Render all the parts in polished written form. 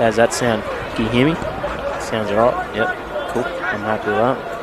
How's that sound? Can you hear me? Sounds alright. Yep, cool. I'm happy with that.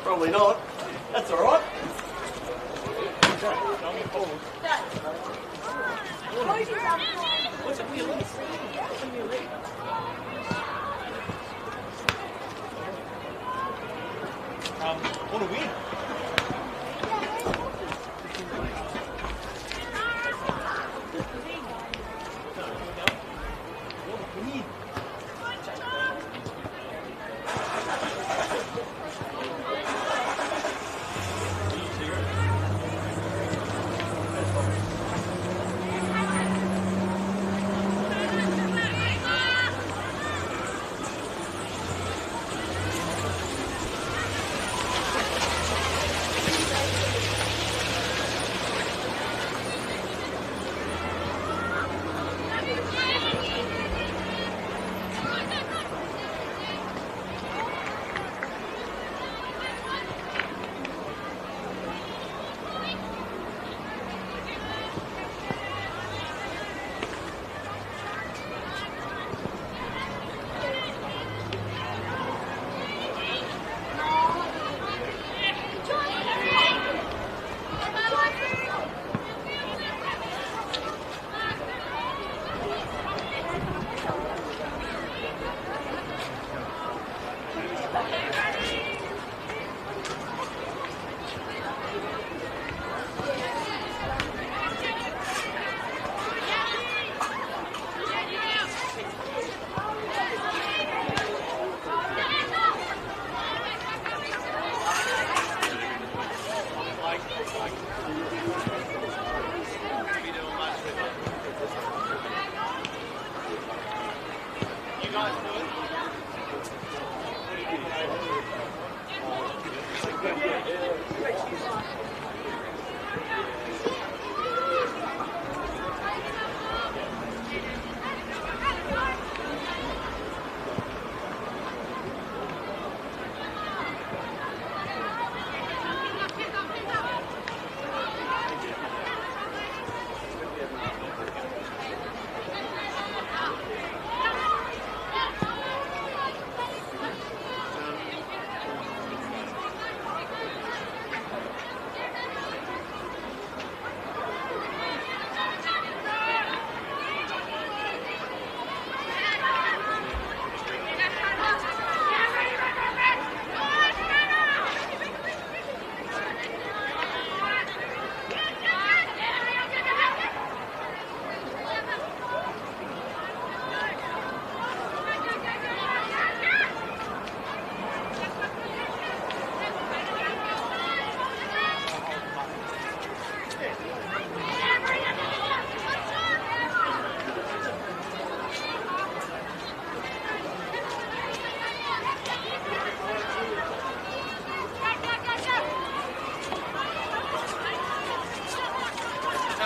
Probably not. That's all right. What's it? Want to win?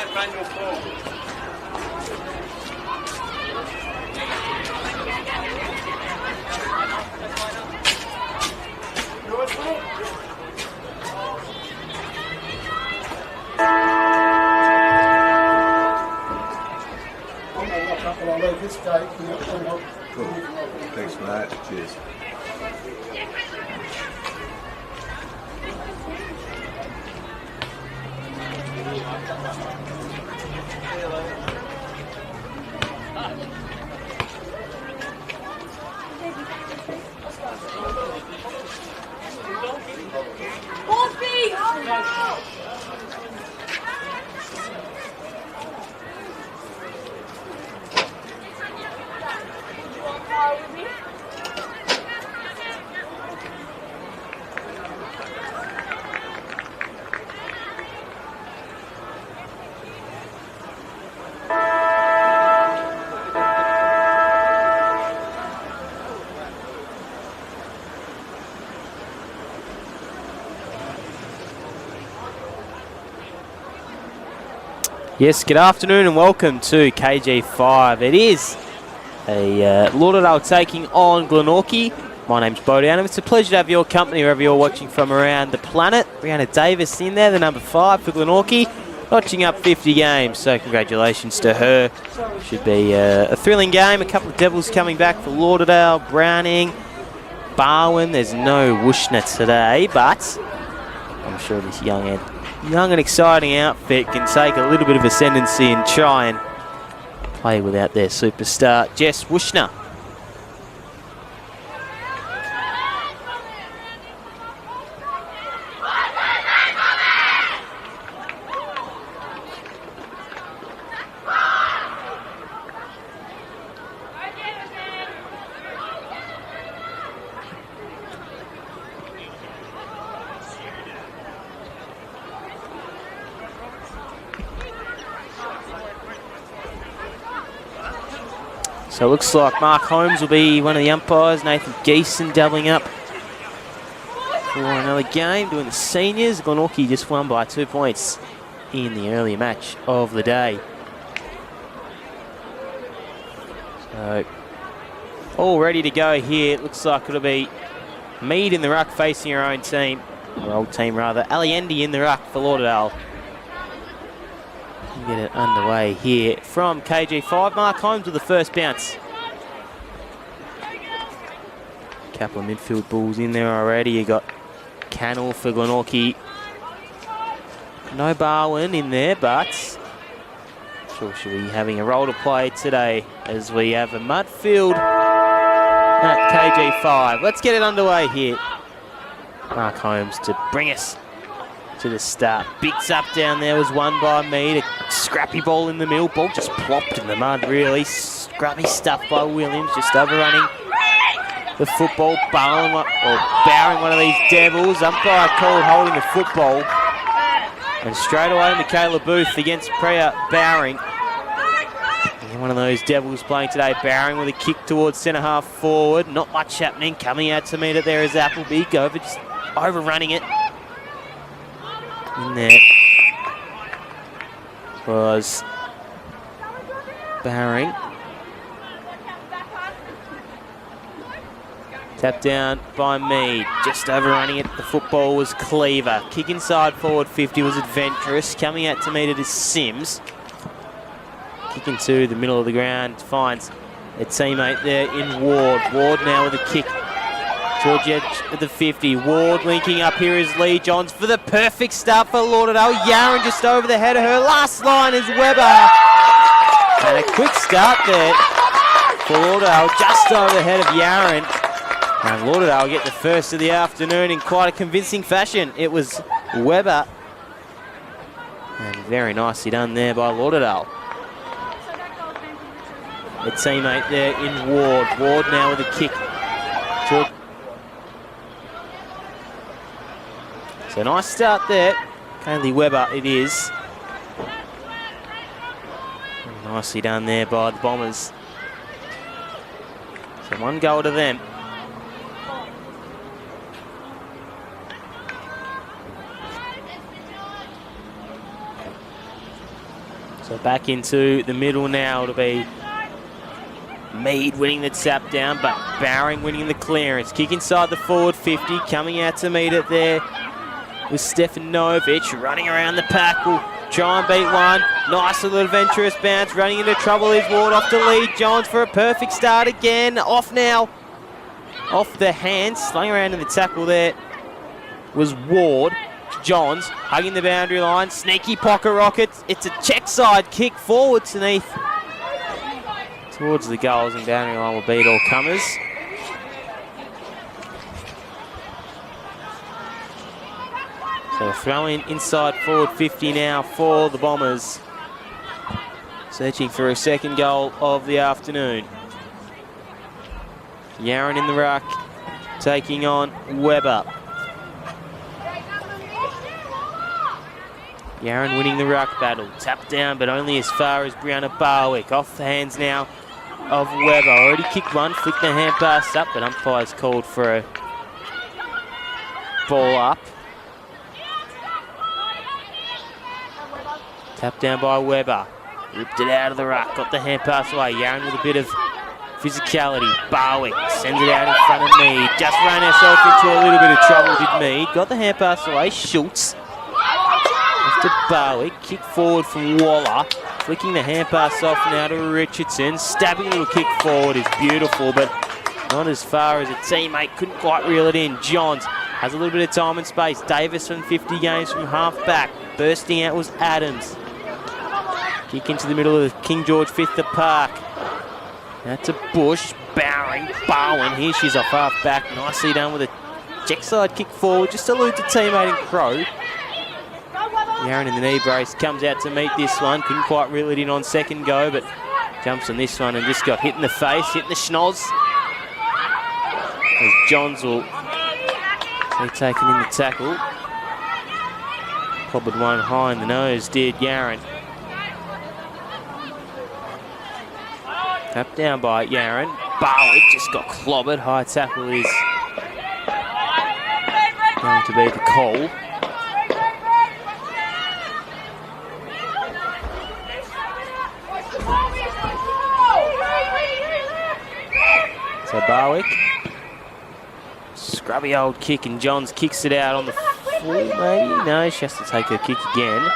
Don't run your ball. Cool. Thanks, mate. Cheers. Yes, good afternoon and welcome to KG5. It is a Lauderdale taking on Glenorchy. My name's Bo Down. It's a pleasure to have your company wherever you're watching from around the planet. Brianna Davis in there, the number 5 for Glenorchy, notching up 50 games. So congratulations to her. Should be a thrilling game. A couple of Devils coming back for Lauderdale, Browning, Barwon. There's no Wooshner today, but I'm sure this young and exciting outfit can take a little bit of ascendancy and try and play without their superstar, Jess Wooshner. So it looks like Mark Holmes will be one of the umpires. Nathan Geeson doubling up for another game, doing the seniors. Glenorchy just won by 2 points in the earlier match of the day. So all ready to go here. It looks like it'll be Mead in the ruck facing her own team, or old team rather. Alliendi in the ruck for Lauderdale. Get it underway here from KG5. Mark Holmes with the first bounce. Couple of midfield balls in there already. You got Cannell for Glenorchy. No Barwon in there, but sure she'll be having a role to play today as we have a mud field at KG5. Let's get it underway here. Mark Holmes to bring us to the start. Bigs up down there was won by Mead. A scrappy ball in the middle. Ball just plopped in the mud, really. Scrubby stuff by Williams, just overrunning the football. Bowring one of these Devils. Umpire called holding the football. And straight away, Michaela Booth against Priya Bowring. And one of those Devils playing today. Bowring with a kick towards centre half forward. Not much happening. Coming out to meet it there is Appleby. Just overrunning it. In there was Bowring. Tapped down by Mead. Just overrunning it. The football was Cleaver. Kick inside forward 50 was Adventurous. Coming out to meet it is Sims. Kick into the middle of the ground. Finds a teammate there in Ward. Ward now with a kick towards the edge of the 50. Ward linking up here is Lee Johns for the perfect start for Lauderdale. Yaron just over the head of her. Last line is Weber. And a quick start there for Lauderdale, just over the head of Yaron. And Lauderdale get the first of the afternoon in quite a convincing fashion. It was Weber. And very nicely done there by Lauderdale. A teammate there in Ward. Ward now with a kick. So nice start there. Kaylee Weber it is. Nicely done there by the Bombers. So one goal to them. So back into the middle now. It'll be Mead winning the tap down, but Bowring winning the clearance. Kick inside the forward 50, coming out to meet it there with Stefanovic running around the pack. Will try and beat one. Nice little adventurous bounce. Running into trouble is Ward off to lead Johns for a perfect start again. Off now. Off the hand. Slung around in the tackle there was Ward. Johns hugging the boundary line. Sneaky pocket rockets. It's a check side kick forward to Neath. Towards the goals, and boundary line will beat all comers. So throw in inside forward 50 now for the Bombers. Searching for a second goal of the afternoon. Yaron in the ruck, taking on Webber. Yaron winning the ruck battle. Tapped down, but only as far as Brianna Barwick. Off the hands now of Webber. Already kicked one, flicked the hand pass up, but umpire's called for a ball up. Tapped down by Webber. Ripped it out of the ruck. Got the hand pass away. Yaron with a bit of physicality. Barwick sends it out in front of Mead. Just ran herself into a little bit of trouble, did Mead. Got the hand pass away. Schultz. Off to Barwick. Kick forward from Waller. Flicking the hand pass off now to Richardson. Stabbing little kick forward is beautiful, but not as far as a teammate. Couldn't quite reel it in. Johns has a little bit of time and space. Davis from 50 games from half back. Bursting out was Adams. Kick into the middle of the King George Fifth Park. That's a Bush. Bowring. Barwin. Here she's off half back. Nicely done with a check side kick forward. Just eludes a teammate in Crow. Yaron in the knee brace comes out to meet this one. Couldn't quite reel it in on second go, but jumps on this one and just got hit in the face, hit in the schnoz. As Johns will be taken in the tackle. Clobbered one high in the nose, did Yaron. Tapped down by Yaron. Barwick just got clobbered. High tackle is going to be the call. So Barwick, scrubby old kick, and Johns kicks it out on the full, maybe? No, she has to take her kick again.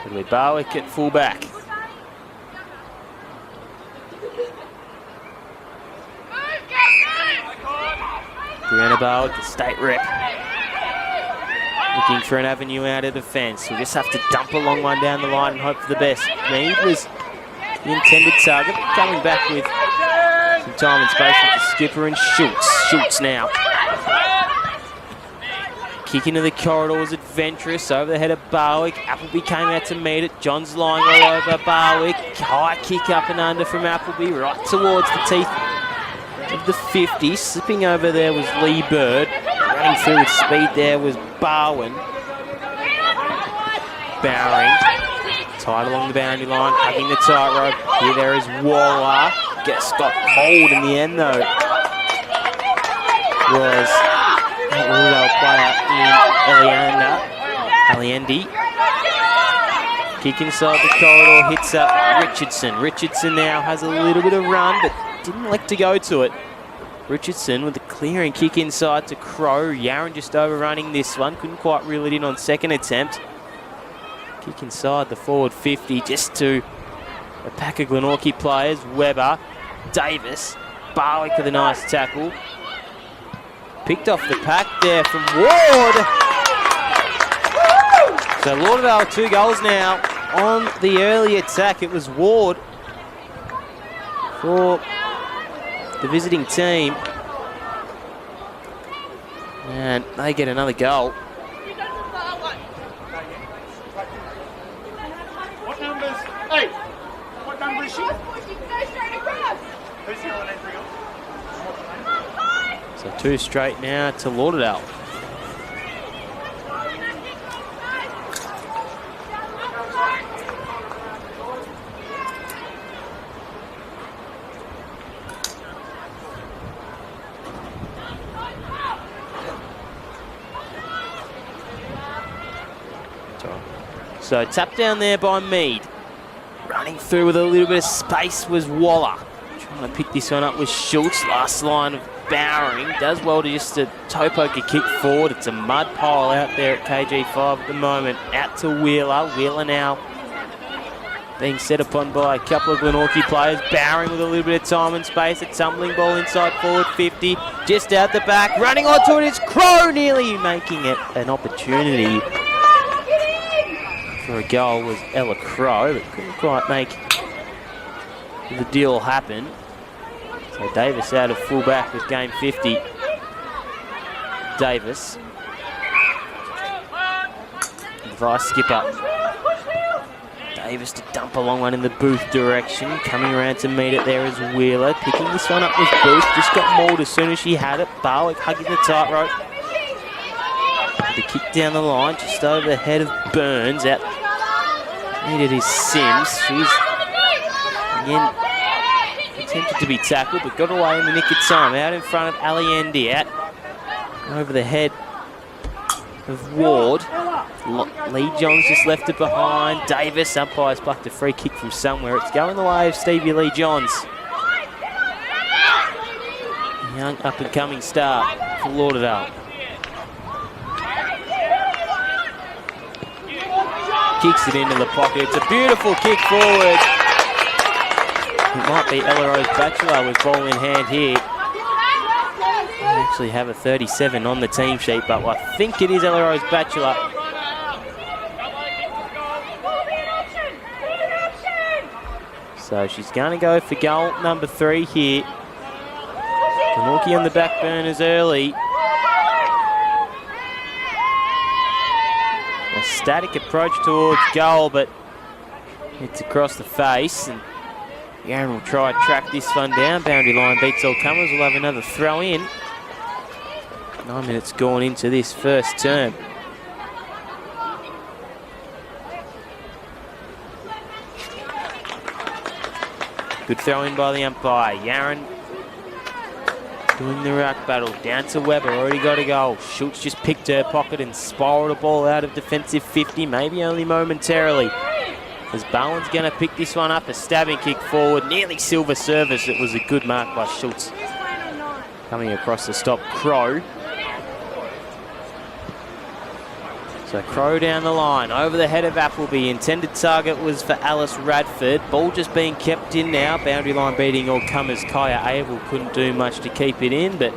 It'll be Barwick at full back. Brianna Barwick, the state rep. Looking for an avenue out of the fence. We'll just have to dump a long one down the line and hope for the best. Mead was the intended target, but coming back with some time and space with the skipper and Schultz. Schultz now. Kick into the corridor was adventurous over the head of Barwick. Appleby came out to meet it. John's lying all over Barwick. High kick up and under from Appleby right towards the teeth of the 50. Slipping over there was Lee Bird. Running through with speed there was Barwin. Bowring. Tied along the boundary line, hugging the tightrope. Here there is Waller. Gets got hold in the end though. Was Lauderdale player in Aliandi. Kick inside the corridor, hits up Richardson. Richardson now has a little bit of run, but didn't like to go to it. Richardson with a clearing kick inside to Crow. Yaron just overrunning this one. Couldn't quite reel it in on second attempt. Kick inside the forward 50 just to a pack of Glenorchy players. Webber, Davis, Barwick with a nice tackle. Picked off the pack there from Ward. So Lauderdale 2 goals now on the early attack. It was Ward for the visiting team, and they get another goal. What numbers? Hey, what number is she? Who's the other name? So 2 straight now to Lauderdale. So tapped down there by Mead. Running through with a little bit of space was Waller. Trying to pick this one up with Schultz. Last line of Bowering. Does well to just a toe poker kick forward. It's a mud pile out there at KG5 at the moment. Out to Wheeler. Wheeler now being set upon by a couple of Glenorchy players. Bowering with a little bit of time and space. A tumbling ball inside forward 50. Just out the back. Running onto it is Crow, nearly making it an opportunity for a goal was Ella Crow, but couldn't quite make the deal happen. So Davis out of fullback with game 50. Davis. Vice skipper. Davis to dump a long one in the Booth direction. Coming around to meet it there is Wheeler. Picking this one up with Booth. Just got mauled as soon as she had it. Barwick hugging the tightrope. The kick down the line, just over the head of Burns. Out. Needed his Sims. She's again attempted to be tackled, but got away in the nick of time. Out in front of Alliendi. Out over the head of Ward. Lee Johns just left it behind. Davis, umpires plucked a free kick from somewhere. It's going the way of Stevie Lee Johns. Young up-and-coming star for Lauderdale. Kicks it into the pocket. It's a beautiful kick forward. It might be Ella Rose Batchelor with ball in hand here. I actually have a 37 on the team sheet, but I think it is Ella Rose Batchelor. So she's going to go for goal number 3 here. Glenorchy on the back burners early. A static approach towards goal, but it's across the face. And Aaron will try to track this one down. Boundary line beats all comers. We'll have another throw in. 9 minutes gone into this first term. Good throw in by the umpire. Yaron doing the ruck battle. Down to Webber. Already got a goal. Schultz just picked her pocket and spiraled a ball out of defensive 50. Maybe only momentarily. As Bowen's going to pick this one up. A stabbing kick forward. Nearly silver service. It was a good mark by Schultz. Coming across to stop Crow. So Crow down the line, over the head of Appleby. Intended target was for Alice Radford. Ball just being kept in now. Boundary line beating all comers. Kaya Abel couldn't do much to keep it in, but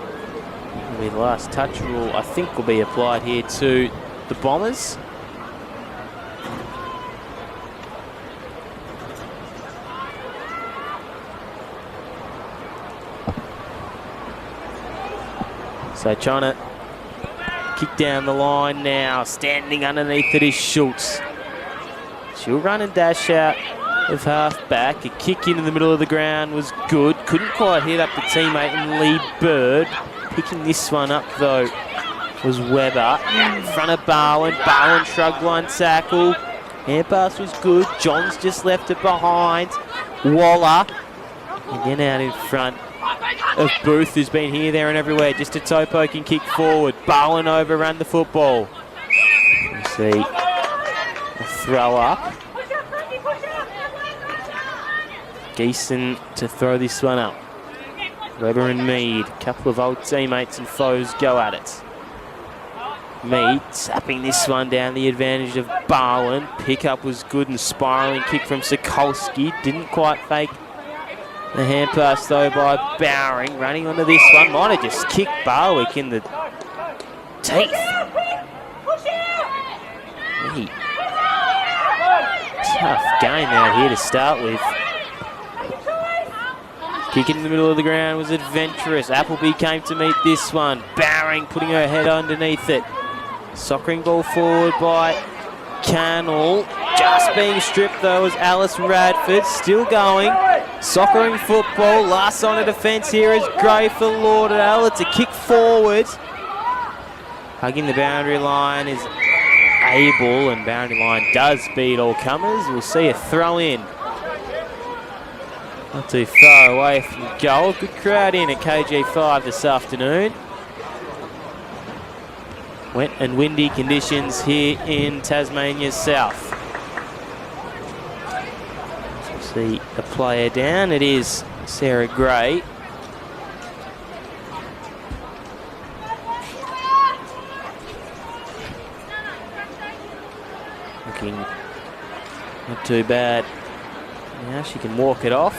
the last touch rule, I think, will be applied here to the Bombers. So trying to kick down the line now. Standing underneath it is Schultz. She'll run and dash out of half back. A kick into the middle of the ground was good. Couldn't quite hit up the teammate and Lee Bird. Picking this one up though was Webber. In front of Barwin. Barwin shrugged one tackle. Air pass was good. Johns just left it behind. Waller again out in front of Booth, who's been here, there and everywhere. Just a toe poking kick forward. Bowen overran the football. You see a throw up. Geeson to throw this one up. Webber and Mead, a couple of old teammates and foes go at it. Mead tapping this one down, the advantage of Barwin. Pickup was good and spiralling kick from Sokolski. Didn't quite fake the hand pass though by Bowering. Running onto this one. Might have just kicked Barwick in the teeth. Mead. Tough game out here to start with. Kick in the middle of the ground was adventurous. Appleby came to meet this one. Bowering putting her head underneath it. Soccering ball forward by Cannell. Just being stripped though was Alice Radford. Still going. Soccering football. Last sign of defence here is Gray for Lauderdale. It's a kick forward. Hugging the boundary line is Abel, and boundary line does beat all comers. We'll see a throw in. Not too far away from goal. Good crowd in at KG5 this afternoon. Wet and windy conditions here in Tasmania South. So see the player down. It is Sarah Gray. Looking not too bad. Now she can walk it off.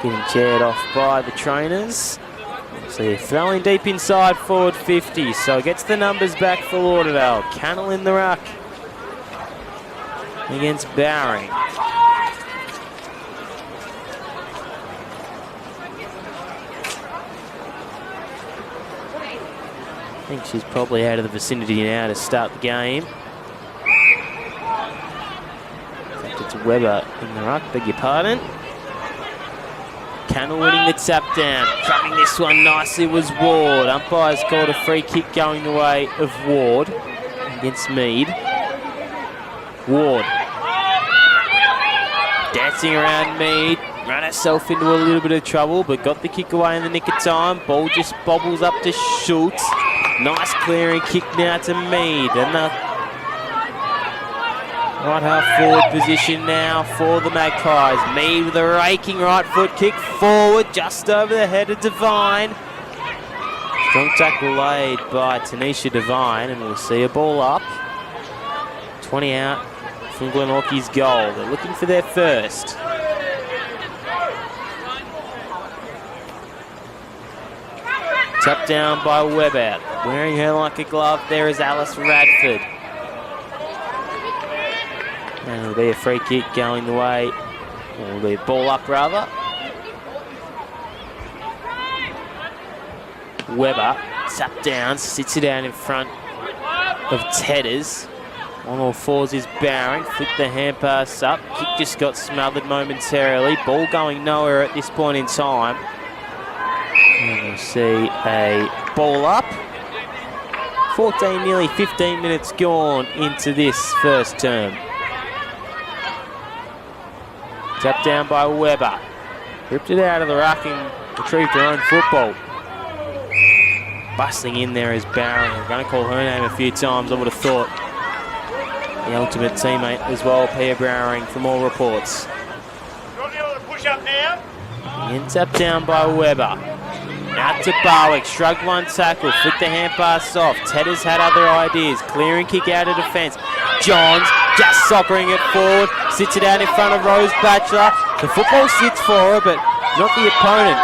Getting chaired off by the trainers. So you're throwing deep inside forward 50. So gets the numbers back for Lauderdale. Cannell in the ruck against Bowring. I think she's probably out of the vicinity now to start the game. In fact, it's Webber in the ruck, beg your pardon. Cannell winning the tap down. Trapping this one nicely was Ward. Umpires called a free kick going the way of Ward against Mead. Ward dancing around Mead. Ran herself into a little bit of trouble, but got the kick away in the nick of time. Ball just bobbles up to Schultz. Nice clearing kick now to Mead. And the right half forward position now for the Magpies. Mead with a raking right foot kick forward just over the head of Devine. Strong tackle laid by Tanisha Devine, and we'll see a ball up. 20 out from Glenorchy's goal. They're looking for their first. Tap down by Webber. Wearing her like a glove there is Alice Radford. And it'll be a free kick going the way, or it'll be a ball up rather. Webber, tap down, sits it down in front of Tedders. On all fours is Bowring, flick the hand pass up. Kick just got smothered momentarily. Ball going nowhere at this point in time. And we'll see a ball up. 14, nearly 15 minutes gone into this first term. Tap down by Webber. Ripped it out of the ruck and retrieved her own football. Bustling in there is Bowring. I'm going to call her name a few times, I would have thought. The ultimate teammate as well, Pia Bowring, from all reports. Push up now. And tap down by Webber. Out to Barwick, shrugged one tackle, flicked the hand pass off. Tedders had other ideas, clearing kick out of defence. Johns just soccering it forward, sits it out in front of Rose Batchelor. The football sits for her, but not the opponent.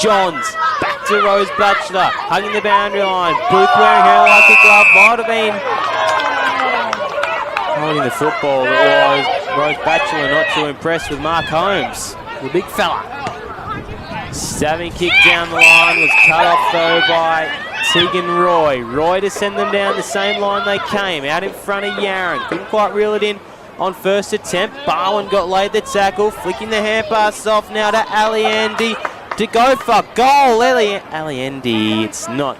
Johns back to Rose Batchelor, hugging the boundary line. Booth wearing her like a glove, might have been holding the football. It was Rose Batchelor not too impressed with Mark Holmes, the big fella. Stabbing kick down the line was cut off though by Tegan Roy. Roy to send them down the same line they came, out in front of Yaron. Couldn't quite reel it in on first attempt. Barwin got laid the tackle, flicking the hand pass off now to Alliendi to go for goal. Alliendi, it's not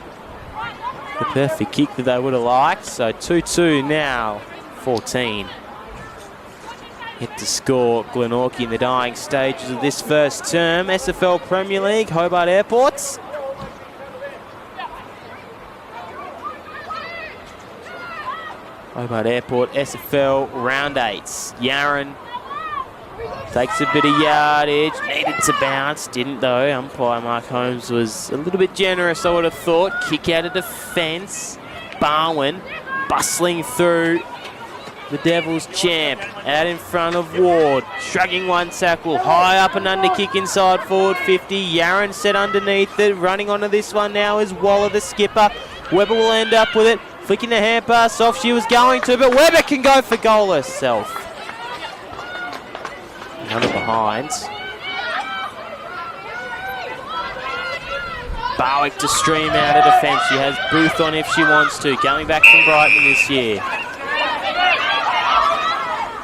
the perfect kick that they would have liked, so 2-2 now, 14. Hit to score Glenorchy in the dying stages of this first term. SFL Premier League, Hobart Airports. Hobart Airport, SFL round 8s. Yaron takes a bit of yardage, needed to bounce, didn't though. Umpire Mark Holmes was a little bit generous, I would have thought. Kick out of defence. Barwin bustling through the Devils champ, out in front of Ward, shrugging one tackle, high up and under kick inside forward 50. Yaron set underneath it, running onto this one now is Waller the skipper. Webber will end up with it, flicking the hand pass off, she was going to, but Webber can go for goal herself. None behind. Barwick to stream out of defence, she has Booth on if she wants to, coming back from Brighton this year.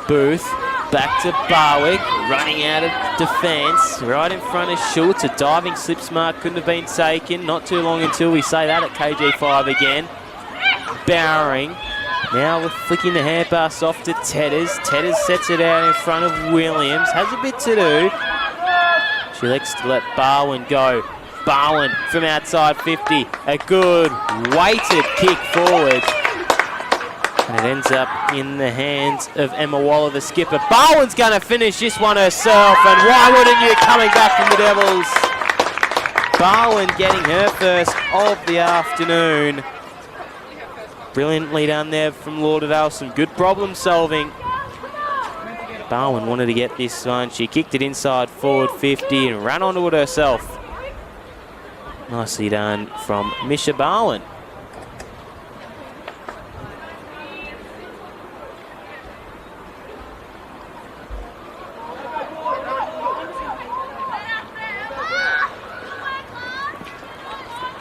Booth, back to Barwick, running out of defence, right in front of Schultz. A diving slip smart couldn't have been taken. Not too long until we say that at KG5 again. Bowring Now we're flicking the hand pass off to Tedders. Tedders sets it out in front of Williams. Has a bit to do. She elects to let Barwin go. Barwin from outside 50. A good weighted kick forward. And it ends up in the hands of Emma Waller, the skipper. Barwin's going to finish this one herself. And why wouldn't you, coming back from the Devils? Barwin getting her first of the afternoon. Brilliantly done there from Lauderdale. Some good problem solving. Barwin wanted to get this one. She kicked it inside forward 50 and ran onto it herself. Nicely done from Misha Barwin.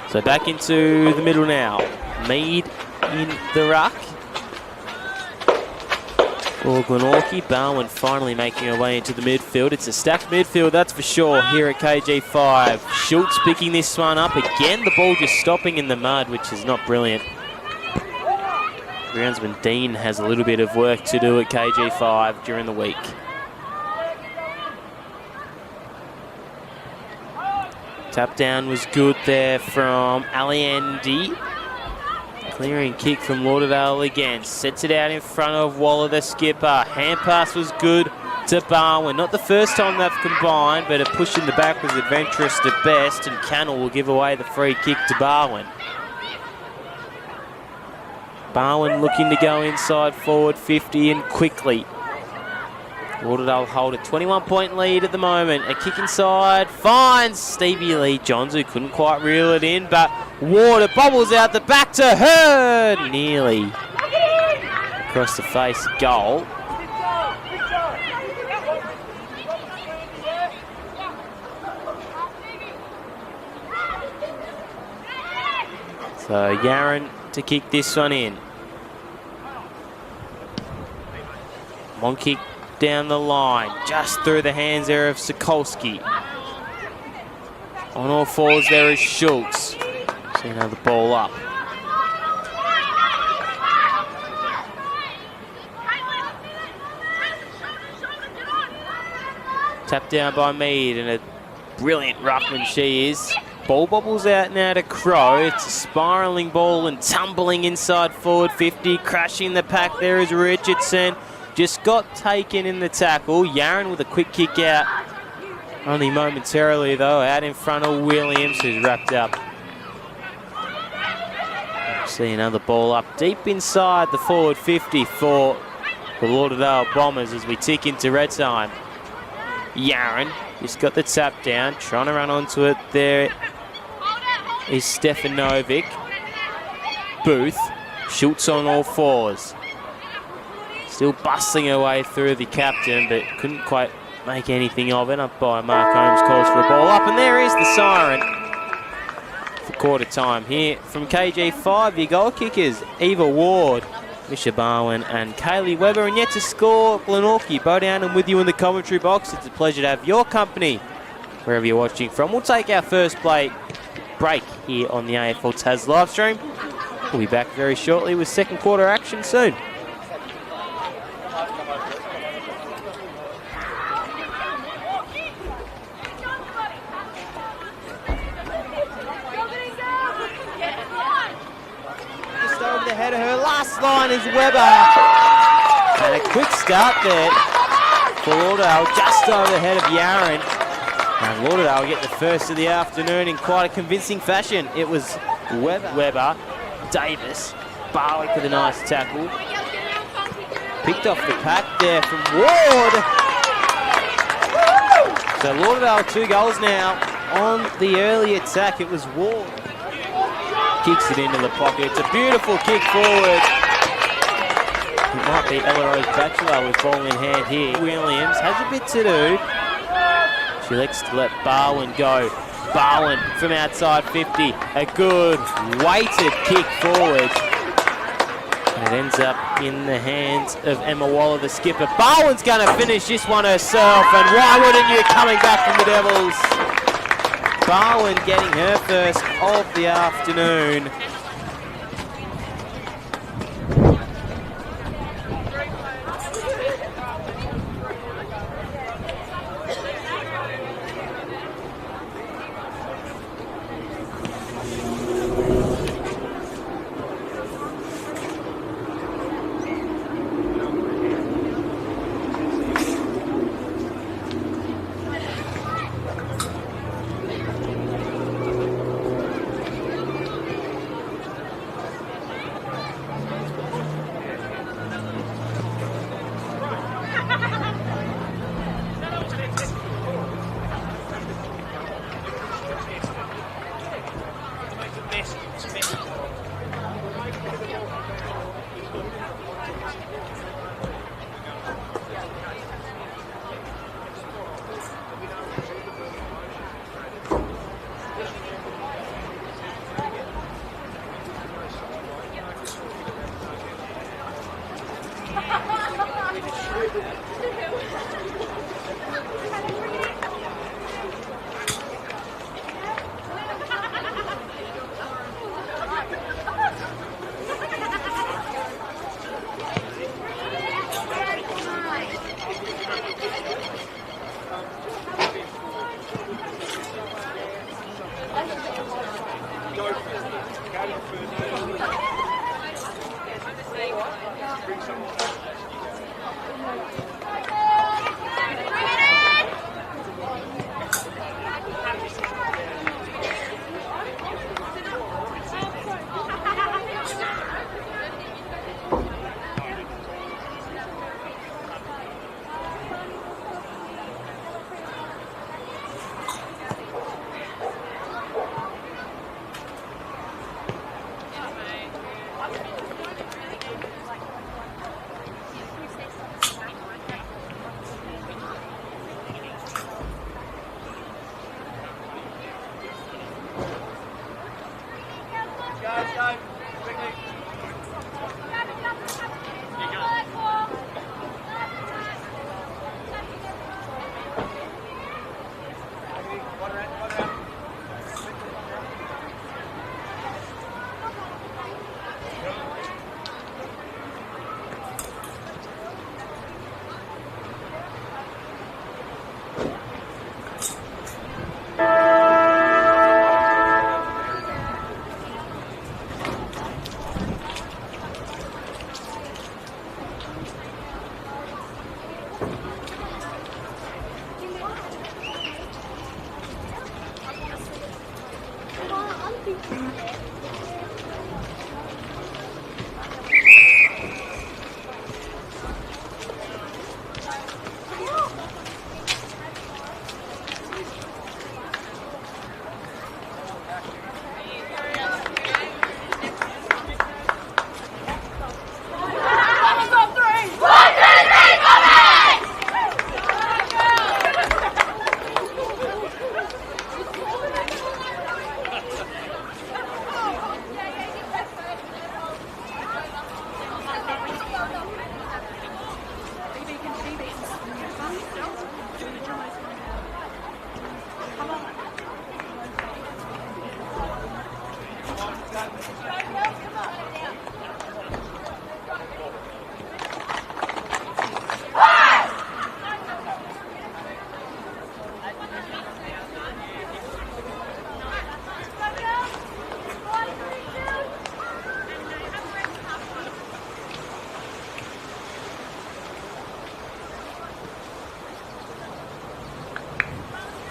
So back into the middle now. Mead in the ruck for Glenorchy. Barwin finally making her way into the midfield. It's a stacked midfield, that's for sure, here at KG5. Schultz picking this one up. Again, the ball just stopping in the mud, which is not brilliant. Groundsman Dean has a little bit of work to do at KG5 during the week. Tap down was good there from Alliendi. Clearing kick from Lauderdale again. Sets it out in front of Waller, the skipper. Hand pass was good to Barwin. Not the first time they've combined, but a push in the back was adventurous at best, and Cannell will give away the free kick to Barwin. Barwin looking to go inside forward 50 and quickly. Lauderdale hold a 21-point lead at the moment. A kick inside finds Stevie Lee Johns, who couldn't quite reel it in, but Ward, bobbles out the back to her. Nearly across the face, goal. So Yaron to kick this one in. Long kick down the line, just through the hands there of Sokolski. On all fours there is Schultz. See another ball up. Tapped down by Mead, and a brilliant ruckman she is. Ball bobbles out now to Crow. It's a spiralling ball and tumbling inside forward 50. Crashing the pack there is Richardson. Just got taken in the tackle. Yaron with a quick kick out. Only momentarily though, out in front of Williams, who's wrapped up. See another ball up deep inside the forward 50 for the Lauderdale Bombers as we tick into red time. Yaron just got the tap down, trying to run onto it. There is Stefanovic. Booth. Schultz on all fours. Still bustling her way through the captain, but couldn't quite make anything of it. Up by Mark Holmes, calls for a ball up, and there is the siren for quarter time here from KG5. Your goal kickers, Eva Ward, Misha Barwin and Kaylee Webber, and yet to score, Glenorchy. Bo down and with you in the commentary box. It's a pleasure to have your company wherever you're watching from. We'll take our first break here on the AFL Tas live stream. We'll be back very shortly with second quarter action soon. The head of her last line is Webber, and a quick start there for Lauderdale, just over the head of Yaron, and Lauderdale get the first of the afternoon in quite a convincing fashion. It was Webber, Davis, Barwick with a nice tackle, picked off the pack there from Ward. So Lauderdale 2 goals now on the early attack. It was Ward. Kicks it into the pocket. It's a beautiful kick forward. It might be Ella Rose Batchelor with ball in hand here. Williams has a bit to do. She elects to let Barwin go. Barwin from outside 50. A good weighted kick forward. And it ends up in the hands of Emma Waller, the skipper. Barwin's going to finish this one herself. And why wouldn't you, coming back from the Devils? Barwin getting her first of the afternoon.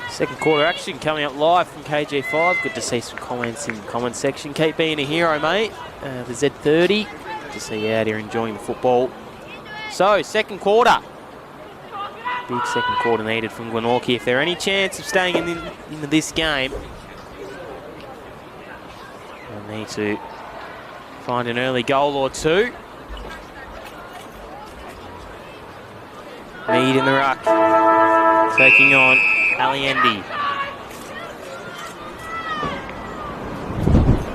Second quarter action coming up live from KG5. Good to see some comments in the comment section. Keep being a hero, mate. The Z30. Good to see you out here enjoying the football. So, second quarter. Big second quarter needed from Glenorchy. If there are any chance of staying into this game, they'll need to find an early goal or two. Mead in the ruck. Taking on Alliendi.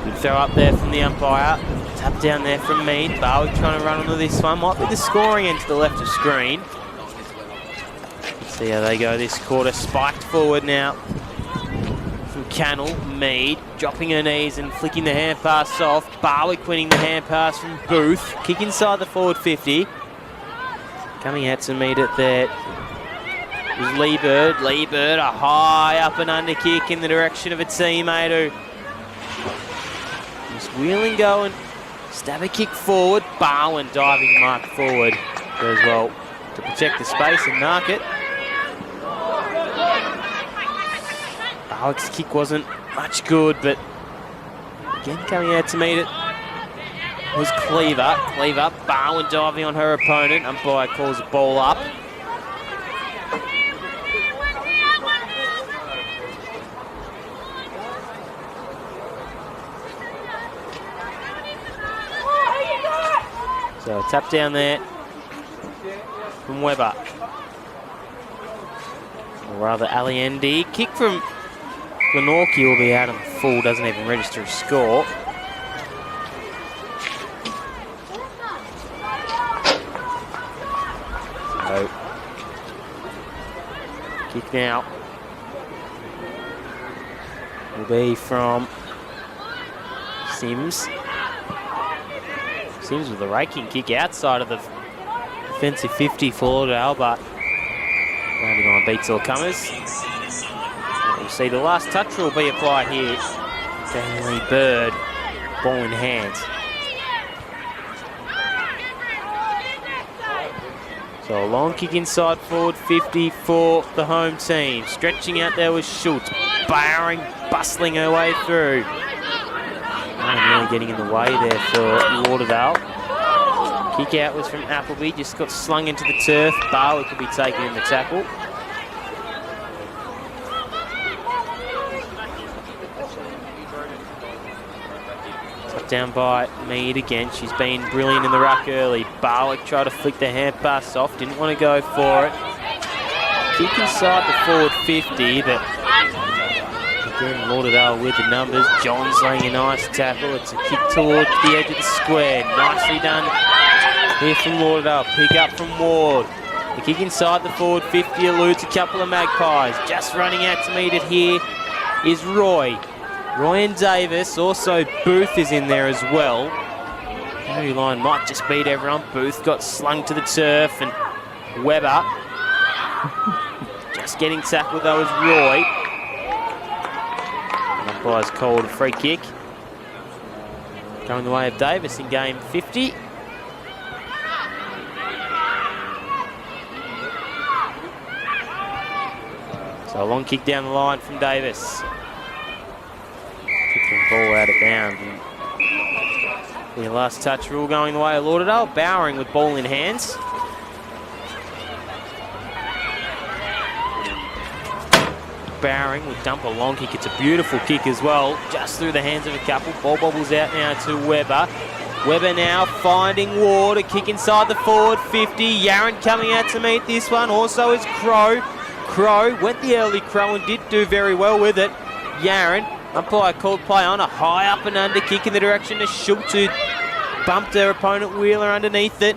Good throw up there from the umpire. Tap down there from Mead. Barwick trying to run onto this one. Might be the scoring end to the left of screen. Let's see how they go this quarter. Spiked forward now from Cannell. Mead dropping her knees and flicking the hand pass off. Barwick winning the hand pass from Booth. Kick inside the forward 50. Coming out to meet it there. Was Lee Bird. Lee Bird, a high up and under kick in the direction of a teammate who was wheeling going. Stab a kick forward. Barwin diving mark forward as well to protect the space and mark it. Barwick's kick wasn't much good, but again coming out to meet it was Cleaver. Cleaver, Barwin diving on her opponent. Umpire calls the ball up. So a tap down there from Webber. Or rather Alliendi. Kick from Glenorchy will be out on full, doesn't even register a score. So Kick now will be from Sims. Sims with a raking kick outside of the defensive 50 for Lauderdale, but boundary line beats all comers. We'll see the last touch will be applied here. Stanley Bird, ball in hand. So a long kick inside forward 50 for the home team. Stretching out there was Schultz, barring, bustling her way through. Really getting in the way there for Lauderdale. Kick out was from Appleby, just got slung into the turf. Barley could be taken in the tackle. Tucked down by Mead again. She's been brilliant in the ruck early. Barwick tried to flick the hand pass off, didn't want to go for it. Kick inside the forward 50, but again, Lauderdale with the numbers. John's laying a nice tackle. It's a kick towards the edge of the square. Nicely done here from Lauderdale. Pick up from Ward. The kick inside the forward 50 eludes a couple of Magpies. Just running out to meet it here is Roy. Roy and Davis. Also Booth is in there as well. Boundary line might just beat everyone. Booth got slung to the turf, and Webber just getting tackled though is Roy. Umpire's called a free kick. Going the way of Davis in game 50. So a long kick down the line from Davis. Kicking the ball out of bounds. The last touch rule going the way of Lauderdale. Bowering with ball in hands. Bowering would dump a long kick. It's a beautiful kick as well. Just through the hands of a couple. Ball bobbles out now to Webber. Webber now finding Ward. A kick inside the forward 50. Yaron coming out to meet this one. Also is Crow. Crow went the early Crow and did do very well with it. Yaron, umpire called play on. A high up and under kick in the direction of Schultz, who bumped her opponent Wheeler underneath it.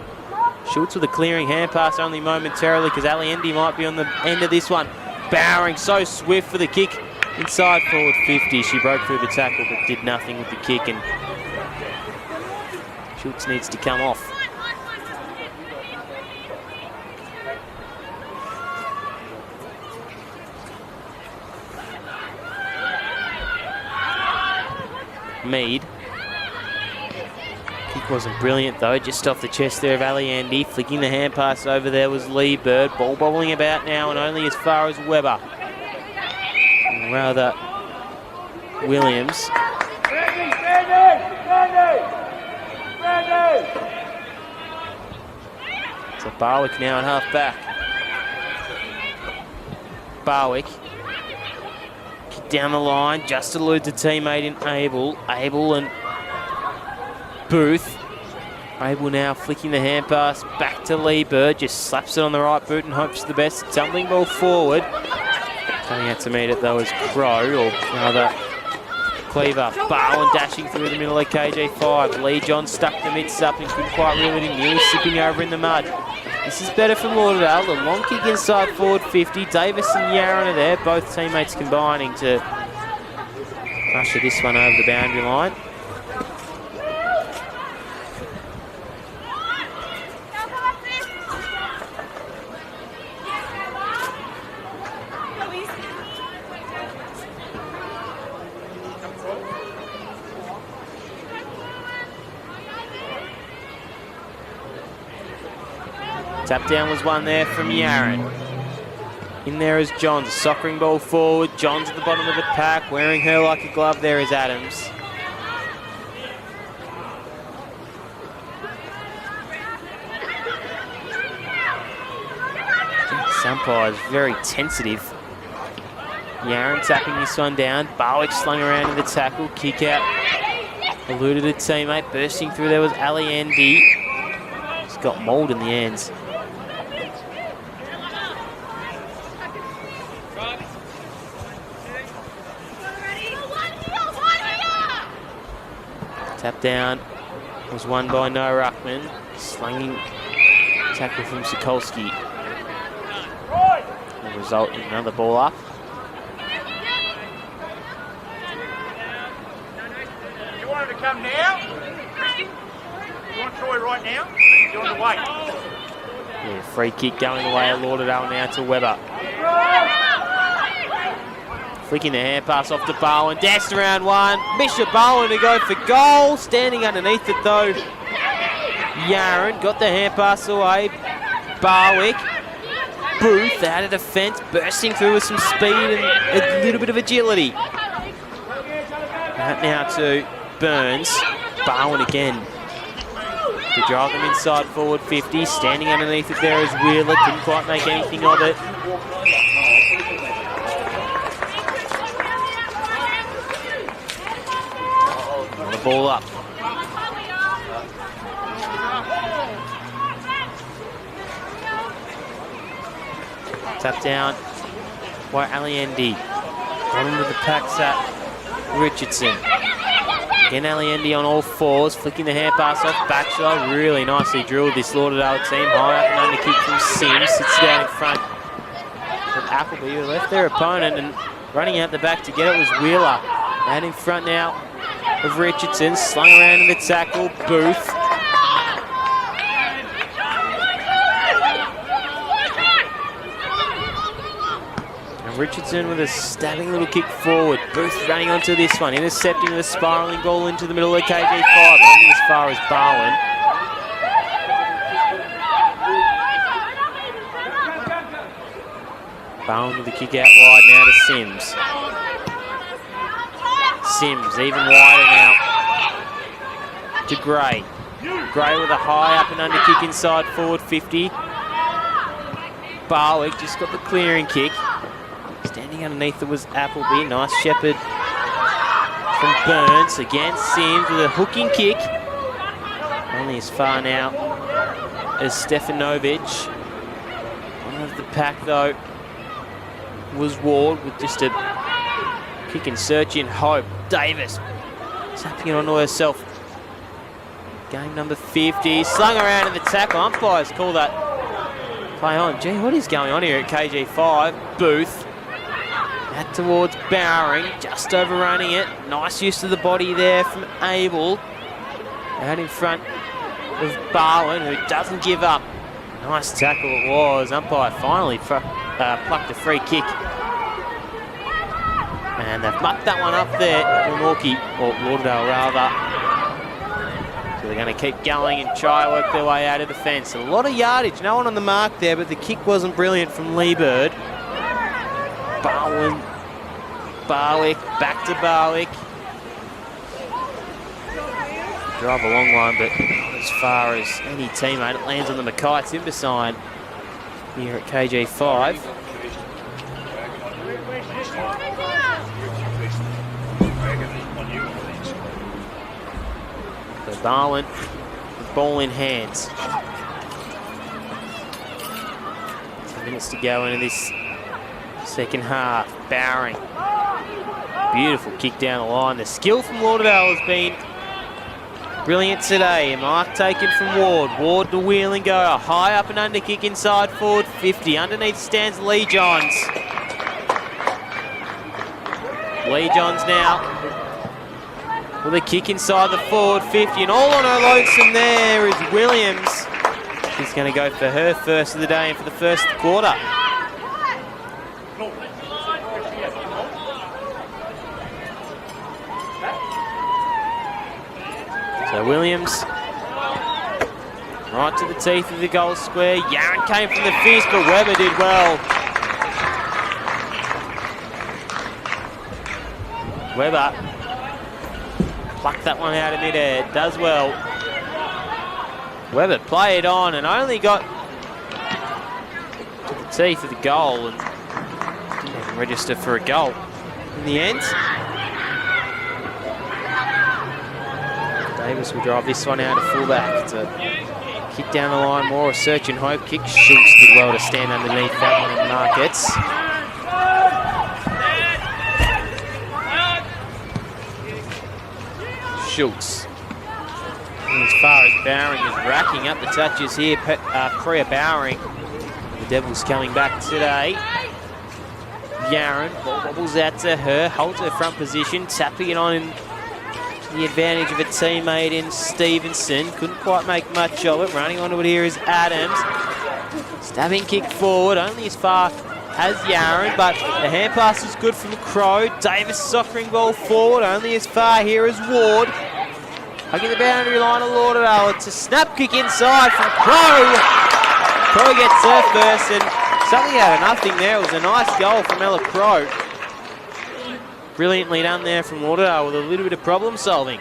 Schultz with a clearing hand pass only momentarily, because Alliendi might be on the end of this one. Bowering so swift for the kick inside forward 50. She broke through the tackle but did nothing with the kick, and Schultz needs to come off. Mead. Kick wasn't brilliant though, just off the chest there of Alliendi. Flicking the hand pass over there was Lee Bird. Ball bobbling about now and only as far as Webber. And rather Williams. So Barwick now at half back. Barwick. Kick down the line, just eludes a teammate in Abel. Abel and Booth. Abel now flicking the hand pass back to Lee Bird. Just slaps it on the right boot and hopes for the best. Tumbling ball forward. Coming out to meet it though is Crow, or rather Cleaver. Barwin dashing through the middle of KJ5. Lee John stuck the mitts up and couldn't quite reel it in. Nearly sipping over in the mud. This is better from Lauderdale. The long kick inside forward 50. Davis and Yaron are there. Both teammates combining to usher this one over the boundary line. Tap down was one there from Yaron. In there is Johns, soccering ball forward. Johns at the bottom of the pack, wearing her like a glove. There is Adams. This umpire is very tentative. Yaron tapping this one down. Barwick slung around in the tackle. Kick out. Eluded a teammate. Bursting through there was Alliendi. He's got mauled in the ends. Tap down was won by Noah Ruckman. Slunging tackle from Sokolski. result in another ball up. You want him to come now? You want Troy right now? You're on the way. Yeah, free kick going away at Lauderdale now to Webber. Flicking the hand pass off to Bowen. Dashed around one. Misha Bowen to go for goal. Standing underneath it though. Yaron got the hand pass away. Barwick. Booth out of defence. Bursting through with some speed and a little bit of agility. That now to Burns. Bowen again. To drive them inside forward 50. Standing underneath it there is Wheeler. Couldn't quite make anything of it. The ball up. Tap down by Alliendi. Bottom of the pack sat Richardson. Again, Alliendi on all fours, flicking the hand pass off Batchelor. Really nicely drilled this Lauderdale team. High up and under kick from Sims. Sits down in front of Appleby, who left their opponent, and running out the back to get it was Wheeler. And in front now of Richardson, slung around in the tackle, Booth. And Richardson with a stabbing little kick forward. Booth running onto this one, intercepting the spiralling ball into the middle of KJ5, only as far as Barwin. Barwin with the kick out wide now to Sims. Sims even wider now to Gray. Gray with a high up and under kick inside forward 50. Barwick just got the clearing kick. Standing underneath it was Appleby. Nice shepherd from Burns. Again, Sims with a hooking kick. Only as far now as Stefanovic. One of the pack though was Ward with just a kick and search in hope. Davis tapping it onto herself. Game number 50. Slung around in the tackle. Umpires call that play on. Gee, what is going on here at KG5? Booth. That towards Bowering. Just overrunning it. Nice use of the body there from Abel. Out in front of Barwin, who doesn't give up. Nice tackle it was. Umpire finally plucked a free kick. And they've mucked that one up there, Glenorchy, or Lauderdale rather. So they're going to keep going and try to work their way out of the fence. A lot of yardage, no one on the mark there, but the kick wasn't brilliant from Lee Bird. Barwin, Barwick, back to Barwick. Drive a long one, but not as far as any teammate. It lands on the Mackay timber sign here at KG5. So Barwin, the ball in hands. 10 minutes to go into this second half. Bowering. Beautiful kick down the line. The skill from Lauderdale has been brilliant today. A mark taken from Ward. Ward to wheel and go. A high up and under kick inside forward 50. Underneath stands Lee Johns. Lee Johns now with a kick inside the forward 50. And all on her lonesome there is Williams. She's going to go for her first of the day and for the first quarter. So Williams, right to the teeth of the goal square. Yaron came from the fist, but Webber did well. Webber plucked that one out of midair, does well. Webber played on and only got to the teeth of the goal and didn't even register for a goal in the end. Davis will drive this one out of fullback. It's a kick down the line, more a search and hope kick. Schultz did well to stand underneath that one in markets. Schultz. And as far as Bowering is racking up the touches here, Priya Bowering. The Devils coming back today. Yaron bobbles out to her, holds her front position, tapping it on in the advantage of a teammate in Stevenson. Couldn't quite make much of it. Running onto it here is Adams. Stabbing kick forward, only as far as Yaron, but the hand pass is good from Crow. Davis soccering ball forward, only as far here as Ward. Hugging the boundary line of Lauderdale. It's a snap kick inside from Crow. Crow gets her first, and something out of nothing there. It was a nice goal from Ella Crow. Brilliantly done there from Lauderdale with a little bit of problem solving.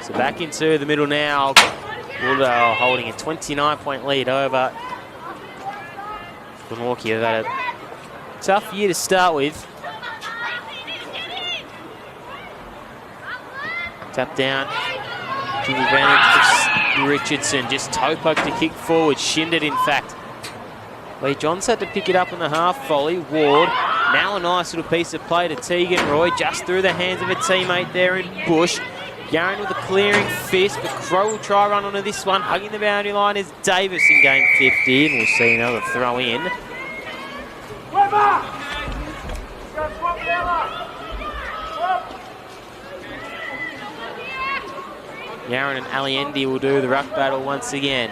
So back into the middle now. Lauderdale holding a 29-point lead over Glenorchy. They've had a tough year to start with. Tap down to the advantage of Richardson. Just toe poke to kick forward. Shinned it, in fact. Lee Johns had to pick it up on the half volley. Ward. Now a nice little piece of play to Tegan Roy. Just through the hands of a teammate there in Bush. Yaron with a clearing fist, but Crow will try run onto this one. Hugging the boundary line is Davis in game 50, and we'll see another throw in. Yaron and Alliendi will do the ruck battle once again.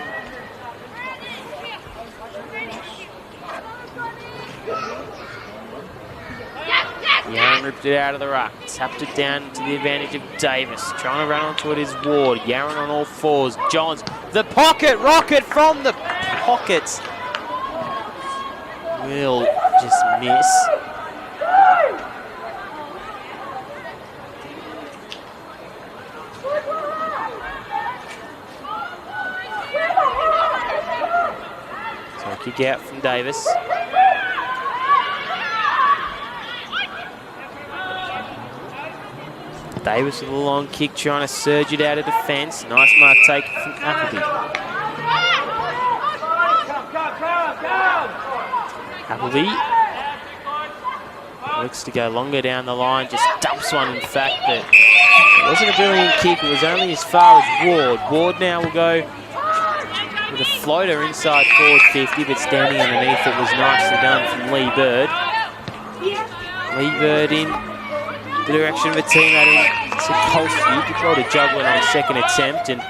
Yaron ripped it out of the ruck, tapped it down to the advantage of Davis. Trying to run onto it is Ward. Yaron on all fours. Johns, the pocket rocket from the pockets. Will just miss. So a kick out from Davis. Davis with a long kick, trying to surge it out of defence. Nice mark take from Appleby. Appleby looks to go longer down the line, just dumps one, in fact, but it wasn't a brilliant kick. It was only as far as Ward. Ward now will go with a floater inside forward 50, but standing underneath it was nicely done from Lee Bird. Lee Bird in the direction of a teammate in Sokolsky. Good try to juggle it on a second attempt, and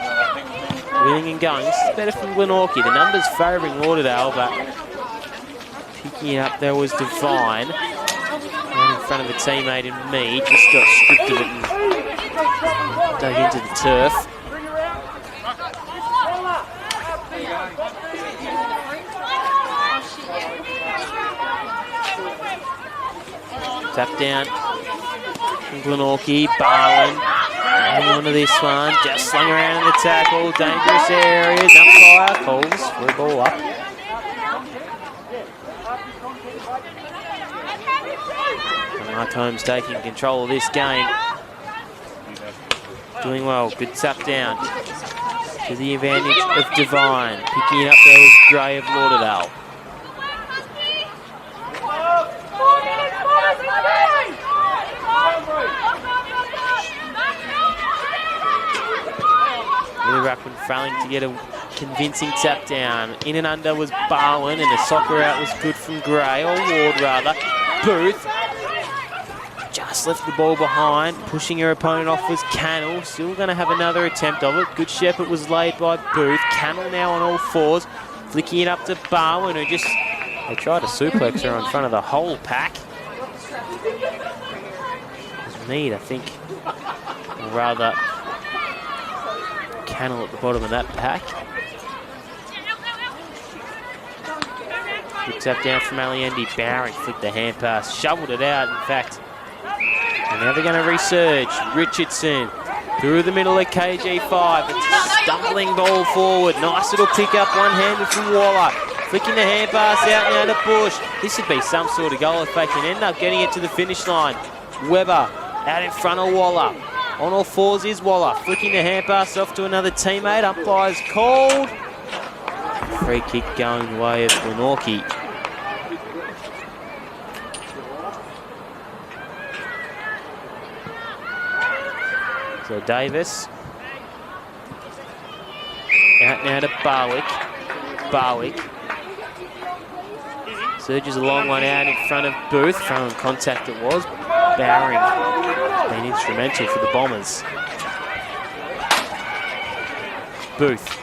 winning and going. This is better from Glenorchy. The numbers favouring Lauderdale, but picking it up there was Devine. Right in front of a teammate in Mead. Just got stripped of it and dug into the turf. Tap down from Glenorchy. Barlin hanging onto this one. Just slung around in the tackle. Dangerous areas. Umpire calls for a ball up. Mark Holmes taking control of this game. Doing well. Good tap down to the advantage of Devine. Picking it up there was Gray of Lauderdale. Really Ruckman failing to get a convincing tap down. In and under was Barwin, and the soccer out was good from Gray, or Ward rather. Booth just left the ball behind. Pushing her opponent off was Cannell. Still going to have another attempt of it. Good Shepherd was laid by Booth. Cannell now on all fours. Flicking it up to Barwin, who just... They tried to suplex her in front of the whole pack. It was Mead, I think. Or rather, Cannell at the bottom of that pack. Good tap down from Alliendi. Bowring flicked the hand pass. Shoveled it out, in fact. And now they're going to resurge. Richardson through the middle of KG5. It's a stumbling ball forward. Nice little pick up, one-handed from Waller. Flicking the hand pass out now to Bush. This would be some sort of goal if they can end up getting it to the finish line. Webber Out in front of Waller. On all fours is Waller. Flicking the hand pass off to another teammate. Umpire's called. Free kick going the way of Glenorchy. So Davis. Out now to Barwick. Barwick. Surges a long one out in front of Booth. Front contact it was. Bowering been instrumental for the Bombers. Booth.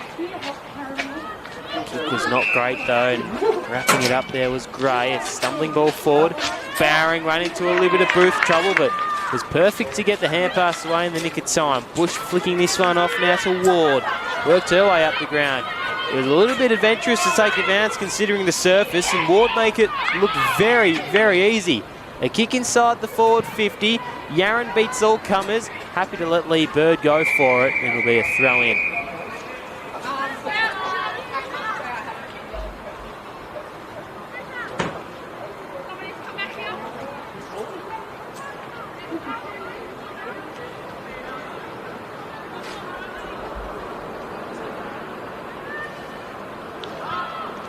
Kick was not great though, and wrapping it up there was Gray. A stumbling ball forward. Bowering ran into a little bit of Booth trouble, but was perfect to get the hand pass away in the nick of time. Bush flicking this one off now to Ward. Worked her way up the ground. It was a little bit adventurous to take advance considering the surface, and Ward make it look very, very easy. A kick inside the forward 50. Yarran beats all comers. Happy to let Lee Bird go for it, and it'll be a throw in.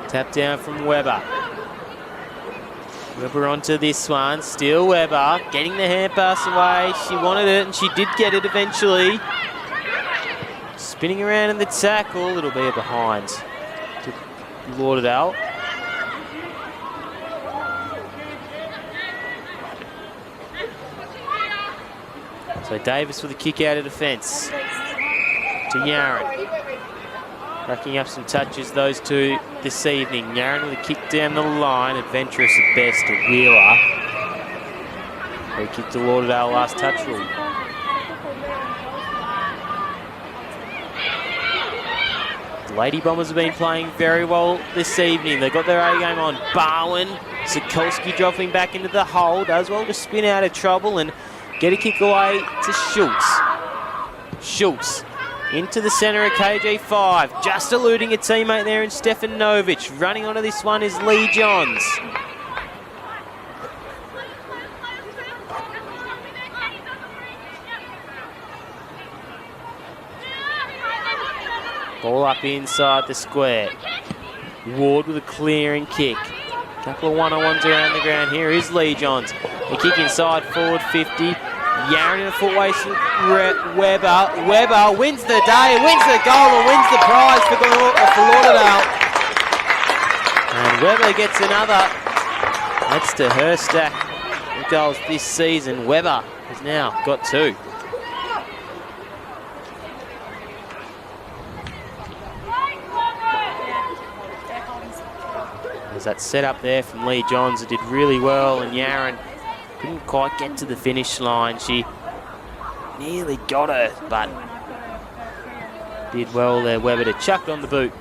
Tap down from Webber. Webber onto this one. Still Webber. Getting the hand pass away. She wanted it and she did get it eventually. Spinning around in the tackle. It'll be a behind to Lauderdale. So Davis with a kick out of defence. To Yarran. Racking up some touches, those two this evening. Yarran with a kick down the line. Adventurous at best to Wheeler. Free kick to Lauderdale, last touch rule. The Lady Bombers have been playing very well this evening. They've got their A game on. Barwin, Sokolsky dropping back into the hole. Does well to spin out of trouble and get a kick away to Schultz. Schultz. Into the centre of KG5, just eluding a teammate there in Stefan Novic. Running onto this one is Lee Johns. Ball up inside the square. Ward with a clearing kick. Couple of one-on-ones around the ground. Here is Lee Johns. A kick inside, forward 50. Yarran in a foot waste. Webber. Webber wins the day, wins the goal, and wins the prize for Lauderdale. And Webber gets another. That's to her stack of goals this season. Webber has now got 2. There's that set up there from Lee Johns. It did really well, and Yarran couldn't quite get to the finish line. She nearly got her, but did well there. Webber to chuck on the boot.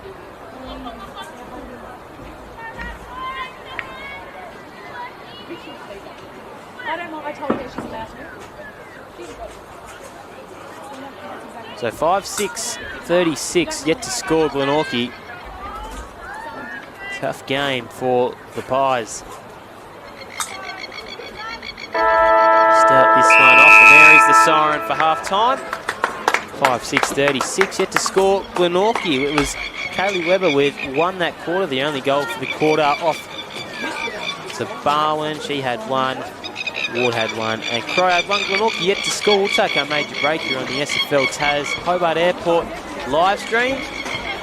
So 5-6-36 yet to score Glenorchy. Tough game for the Pies. Start this one off, and there is the siren for half-time. 5-6-36, yet to score Glenorchy. It was Kaylee Webber with one that quarter, the only goal for the quarter off to Barwin. She had 1, Ward had 1, and Crow had 1. Glenorchy yet to score. We'll take our major break here on the SFL Tas Hobart Airport live stream.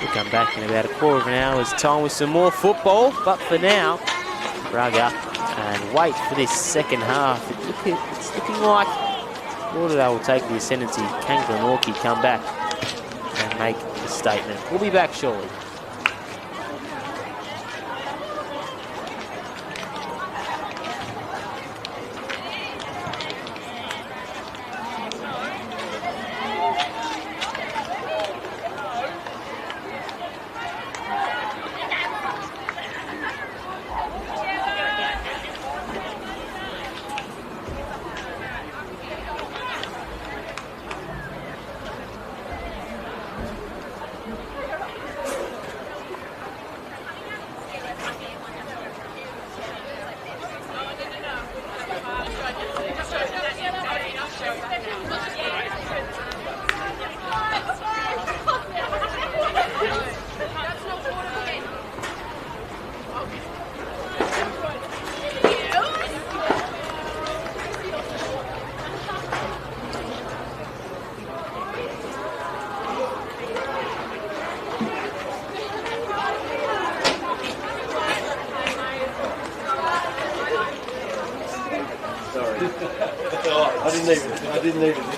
We'll come back in about a quarter of an hour's time with some more football, but for now, Braga and wait for this second half. It's looking like Lauderdale will take the ascendancy. Can Glenorchy come back and make a statement? We'll be back shortly. I didn't even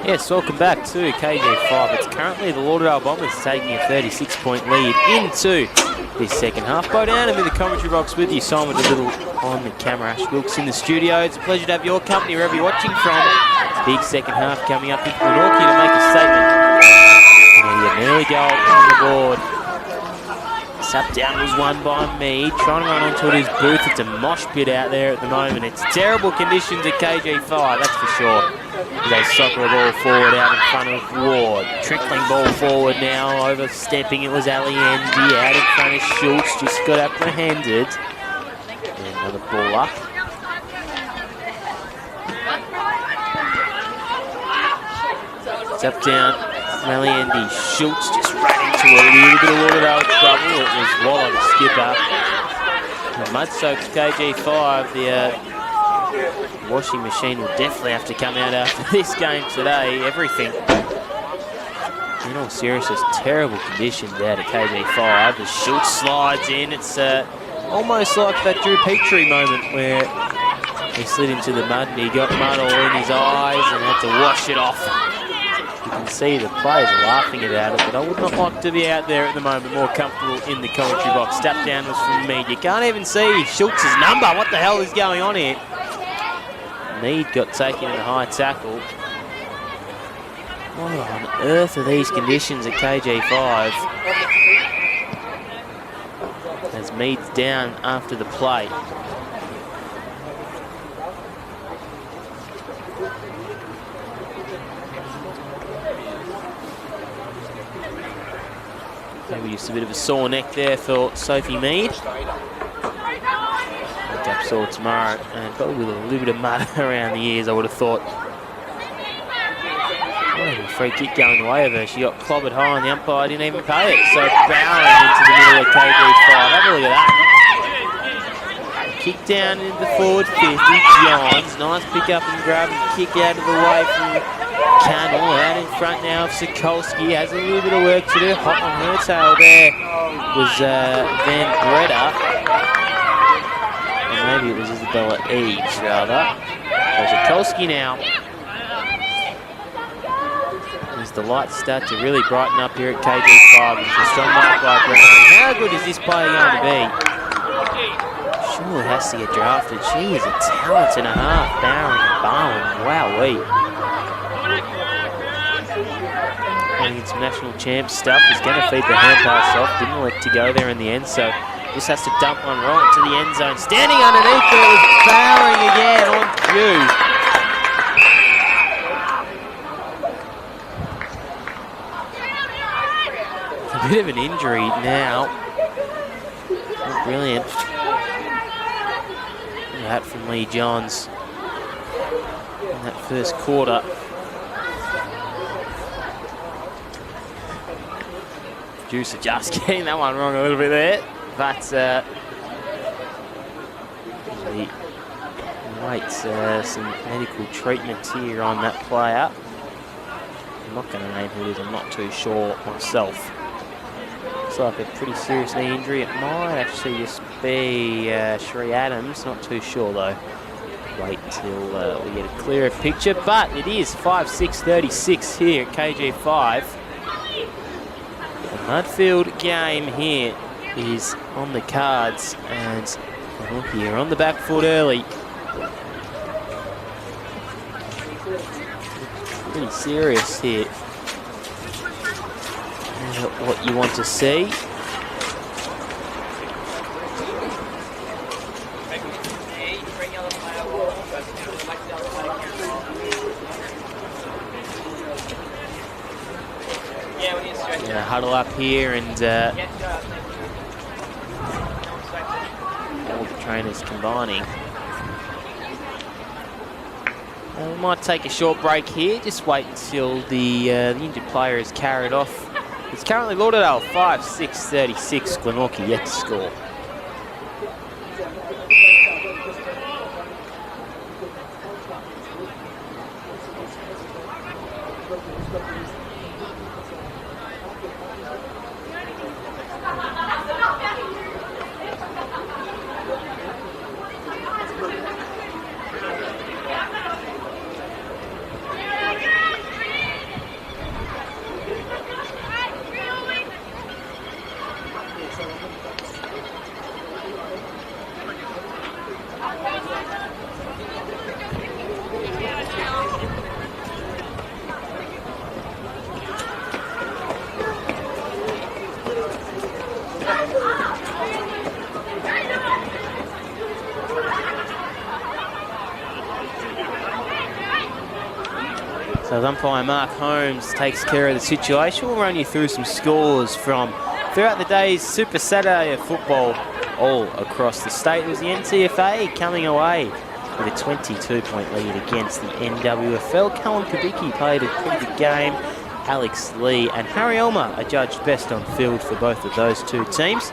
Yes, welcome back to KJ5. It's currently the Lauderdale Bombers taking a 36-point lead into this second half. Bo down, I'm in the commentary box with you. Simon DeLittle on the camera. Ash Wilkes in the studio. It's a pleasure to have your company wherever you're watching from. Big second half coming up with Glenorchy to make a statement. And an early goal on the board. Sap down was won by Mead. Trying to run onto his booth. It's a mosh pit out there at the moment. It's terrible conditions at KG5, that's for sure. They soccer a ball forward out in front of Ward. Trickling ball forward now, overstepping. It was Ali Endy out in front of Schultz. Just got apprehended. And another ball up. It's up down. Ali Endy. Schultz just ran into a little bit of Lauderdale trouble. It was Waller, the skipper. The mud soaks KG5. The washing machine will definitely have to come out after this game today. Everything. In all seriousness, terrible conditions out at KG5. The Schultz slides in. It's almost like that Drew Petrie moment where he slid into the mud and he got mud all in his eyes and had to wash it off. You can see the players are laughing about it, but I would not like to be out there at the moment more comfortable in the commentary box. Step down was from Mead. You can't even see Schultz's number. What the hell is going on here? Mead got taken in a high tackle. What on earth are these conditions at KG5? As Mead's down after the play. Maybe just a bit of a sore neck there for Sophie Mead. Picked up sore tomorrow and probably with a little bit of mud around the ears, I would have thought. A free kick going away of her. She got clobbered high and the umpire didn't even pay it. So bowling into the middle of KG5. Have a look at that. Kick down into the forward 50. Johns. Nice pick up and grab and kick out of the way from Cannell. Out in front now of Sokolski. Has a little bit of work to do. Hot on her tail there was Van Breda. Or maybe it was Isabella Eaves rather. So Sokolski now. The lights start to really brighten up here at KG5. It's a strong mark by Brown. How good is this player going to be? Surely has to get drafted. She is a talent and a half. Bowering and Bowen. Wowee. And international champ stuff is going to feed the hand pass off. Didn't let to go there in the end, so just has to dump one right to the end zone. Standing underneath there is Bowering again on cue. A bit of an injury now. Oh, brilliant. That from Lee Johns in that first quarter. Producer just getting that one wrong a little bit there. But he waits some medical treatment here on that player. I'm not going to name who it is, I'm not too sure myself. Looks like a pretty serious knee injury. It might actually just be Sheree Adams. Not too sure though. Wait till we get a clearer picture. But it is 5-6-36 here at KG5. The Mudfield game here is on the cards, and Glenorchy are on the back foot early. Pretty serious here. What you want to see. Yeah, huddle up here and all the trainers combining. We might take a short break here. Just wait until the injured player is carried off. It's currently Lauderdale 5-6-36. Glenorchy yet to score. So umpire Mark Holmes takes care of the situation. We'll run you through some scores from throughout the day's Super Saturday of football all across the state. It was the NTFA coming away with a 22-point lead against the NWFL. Cullen Kubicki played a pretty good game. Alex Lee and Harry Elmer are judged best on field for both of those two teams.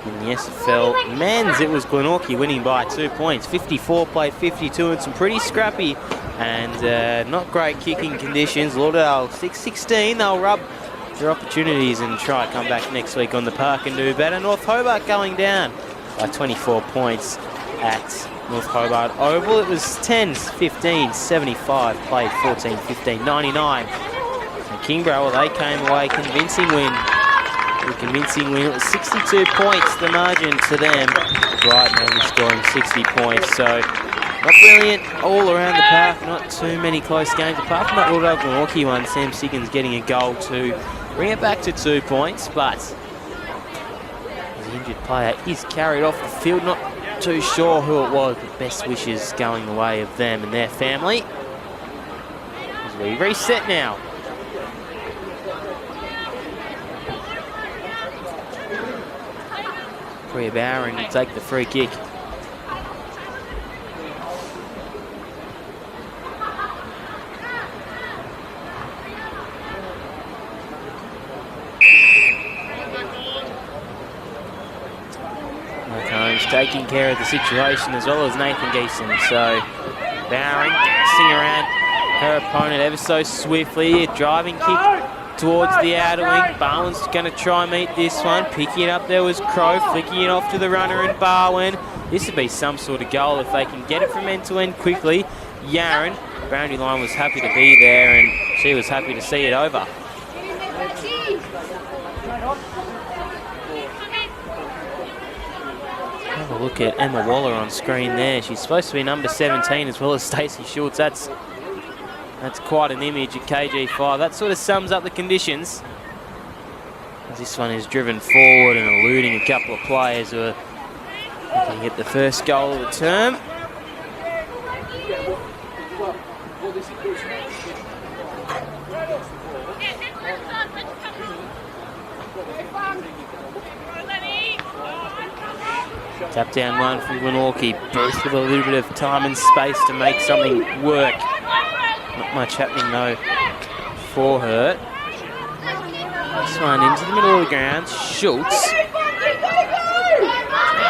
In the SFL men's, it was Glenorchy winning by 2 points. 54 played 52 and some pretty scrappy and not great kicking conditions. Lauderdale 6-16. They'll rub their opportunities and try to come back next week on the park and do better. North Hobart going down by 24 points at North Hobart Oval. It was 10-15, 75 played 14-15, 99. And Kingborough, well, they came away convincing win. A convincing win. It was 62 points the margin to them. Brighton only scoring 60 points. So not brilliant all around the park. Not too many close games. Apart from that Lauderdale Glenorchy one, Sam Siggins getting a goal to bring it back to 2 points. But the injured player is carried off the field. Not too sure who it was, but best wishes going the way of them and their family. As we reset now. Priya Bowering will take the free kick. Holmes taking care of the situation as well as Nathan Geeson. So Bowering dancing around her opponent ever so swiftly. A driving kick towards the outer wing. Barwin's going to try and meet this one. Picking it up there was Crow, flicking it off to the runner and Barwin. This would be some sort of goal if they can get it from end to end quickly. Yaren, boundary line, was happy to be there and she was happy to see it over. Have a look at Emma Waller on screen there. She's supposed to be number 17 as well as Stacey Schultz. That's quite an image at KG5. That sort of sums up the conditions. As this one is driven forward and eluding a couple of players who are looking at the first goal of the term. Tap down one from Glenorchy. Booth with a little bit of time and space to make something work. Not much happening though for her. This one into the middle of the ground. Schultz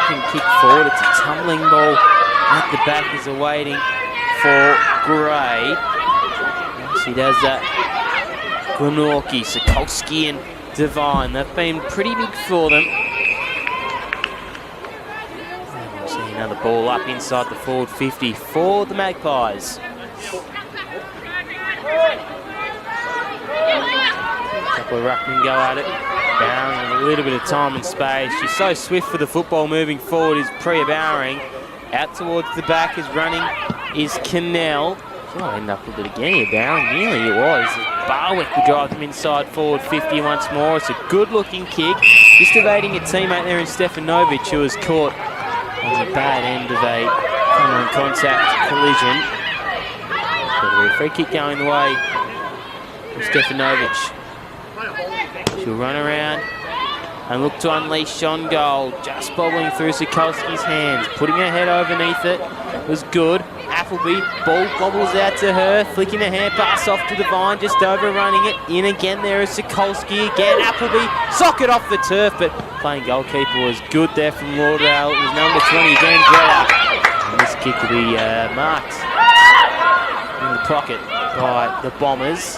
can kick forward. It's a tumbling ball at the back is awaiting for Gray. She does that. Glenorchy, Sokolsky and Devine. They've been pretty big for them. Another ball up inside the forward 50 for the Magpies. A couple of ruckmen go at it. Bowering a little bit of time and space. She's so swift for the football moving forward is Priya Bowering. Out towards the back is running is Cannell. She might end up with it again here, Bowering. Nearly it was. Barwick will drive them inside forward 50 once more. It's a good looking kick. Just evading a teammate there in Stefanovic who was caught on the bad end of a contact collision. There'll be a free kick going the way of Stefanovic. She'll run around and look to unleash on goal. Just bobbling through Sokolsky's hands. Putting her head underneath it was good. Appleby, ball bobbles out to her. Flicking the hand pass off to Devine. Just overrunning it. In again there is Sokolsky. Again Appleby. Sock it off the turf, but playing goalkeeper was good there from Lauderdale. It was number 20, Dan Greta. And this kick will be marked in the pocket by the Bombers.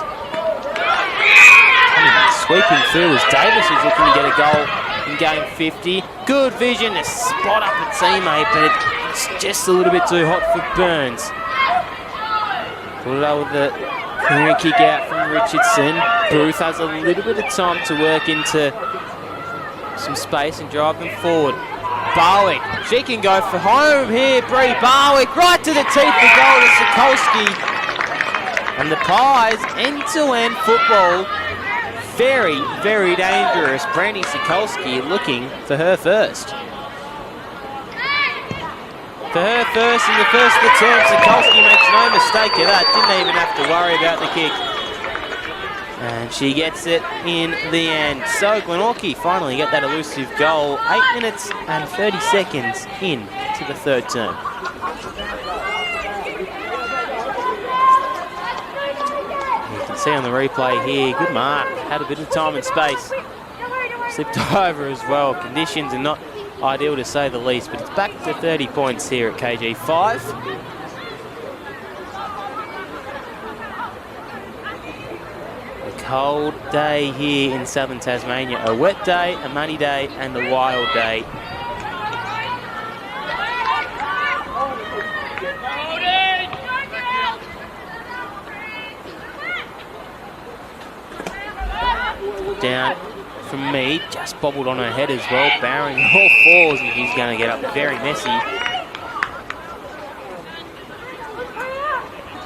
Sweeping through as Davis is looking to get a goal in game 50. Good vision to spot up a teammate, but it's just a little bit too hot for Burns. Put it over the clearing kick out from Richardson. Booth has a little bit of time to work into some space and drive them forward. Barwick, she can go for home here. Bree Barwick right to the teeth, the goal to Sokolsky. And the Pies end-to-end football. Very, very dangerous. Brandy Sokolsky looking for her first. For her first in the first of the term, Sokolsky makes no mistake of that. Didn't even have to worry about the kick. And she gets it in the end. So Glenorchy finally get that elusive goal. 8 minutes and 30 seconds into the third term. You can see on the replay here, good mark. Had a bit of time and space. Slipped over as well. Conditions are not ideal to say the least, but it's back to 30 points here at KG5. A cold day here in southern Tasmania. A wet day, a muddy day, and a wild day. Down from me, just bobbled on her head as well. Bowering all fours, and he's going to get up very messy.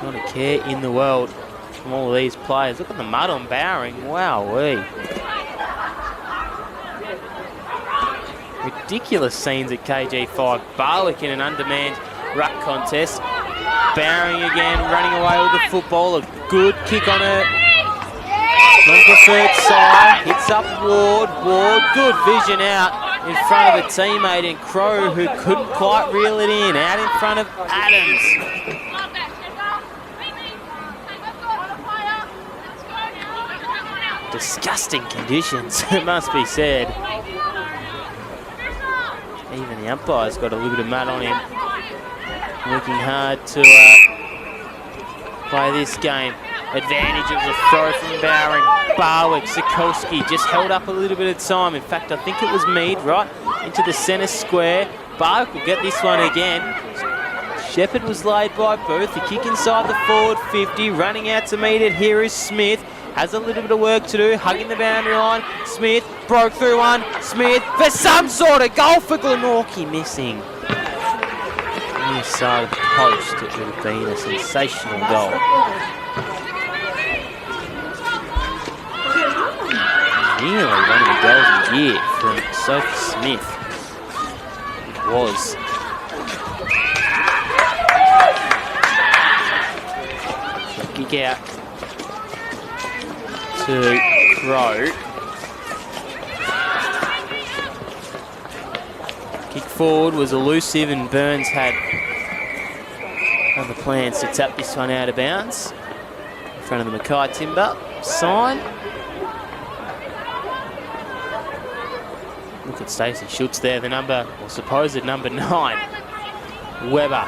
Not a care in the world from all of these players. Look at the mud on Bowering. Wowee. Ridiculous scenes at KG5. Barwick in an undermanned ruck contest. Bowering again, running away with the football. A good kick on her. Non-preferred side, hits up Ward, good vision out in front of a teammate in Crow who couldn't quite reel it in, out in front of Adams. Disgusting conditions, it must be said. Even the umpire's got a little bit of mud on him. Working hard to play this game. Advantage of the throw from Bowering. Barwick, Sikorski just held up a little bit of time. In fact, I think it was Mead right into the centre square. Barwick will get this one again. Shepherd was laid by Booth. The kick inside the forward 50. Running out to meet it. Here is Smith. Has a little bit of work to do. Hugging the boundary line. Smith broke through one. Smith for some sort of goal for Glenorchy. Missing. Near side of the post. It would have been a sensational goal. Nearly one of the goals of the year from Sophie Smith. It was. Kick out to Crow. Kick forward was elusive, and Burns had other plans to tap this one out of bounds. In front of the Mackay Timber sign. Look at Stacey Schultz there, the number, or supposed number 9. Webber.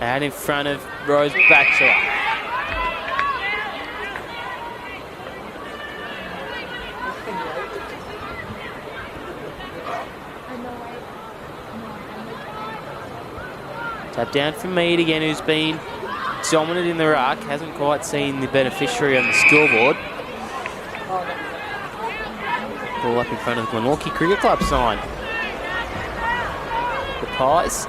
Out in front of Rose Batchelor. Tap down from Mead again, who's been dominant in the ruck. Hasn't quite seen the beneficiary on the scoreboard. Ball up in front of the Glenorchy Cricket Club sign. The Pies.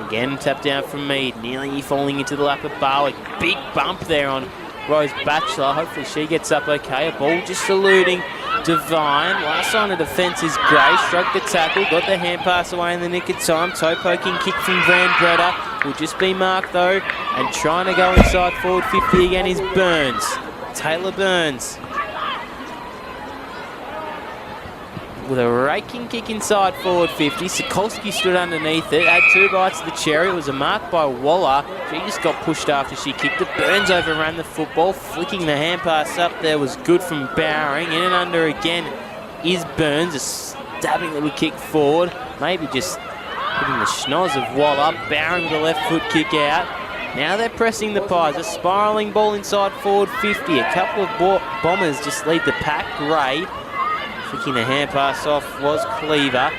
Again, tap down from Mead. Nearly falling into the lap of Barwick. Big bump there on Rose Batchelor. Hopefully she gets up okay. A ball just eluding Devine. Last line of defence is Gray. Shrugged the tackle. Got the hand pass away in the nick of time. Toe poking kick from Van Breda. Will just be marked though. And trying to go inside forward 50 again is Burns. Taylor Burns. With a raking kick inside forward 50. Sikorski stood underneath it. Had 2 bites of the cherry. It was a mark by Waller. She just got pushed after she kicked it. Burns overran the football. Flicking the hand pass up there was good from Bowering. In and under again is Burns. A stabbing little kick forward. Maybe just putting the schnoz of Waller. Bowering with a left foot kick out. Now they're pressing the Pies. A spiralling ball inside forward 50. A couple of bombers just lead the pack. Gray. Flicking the hand pass off was Cleaver.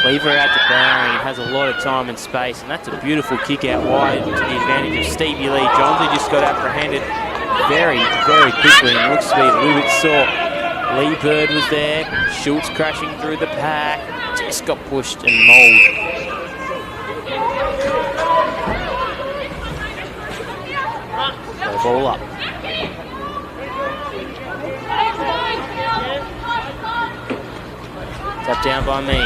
Cleaver out to Bowering. Has a lot of time and space. And that's a beautiful kick out wide to the advantage of Stevie Lee Johns, who just got apprehended very, very quickly. And looks to be a little bit sore. Lee Bird was there. Schultz crashing through the pack. Just got pushed and mauled. So ball up. Tap down by me.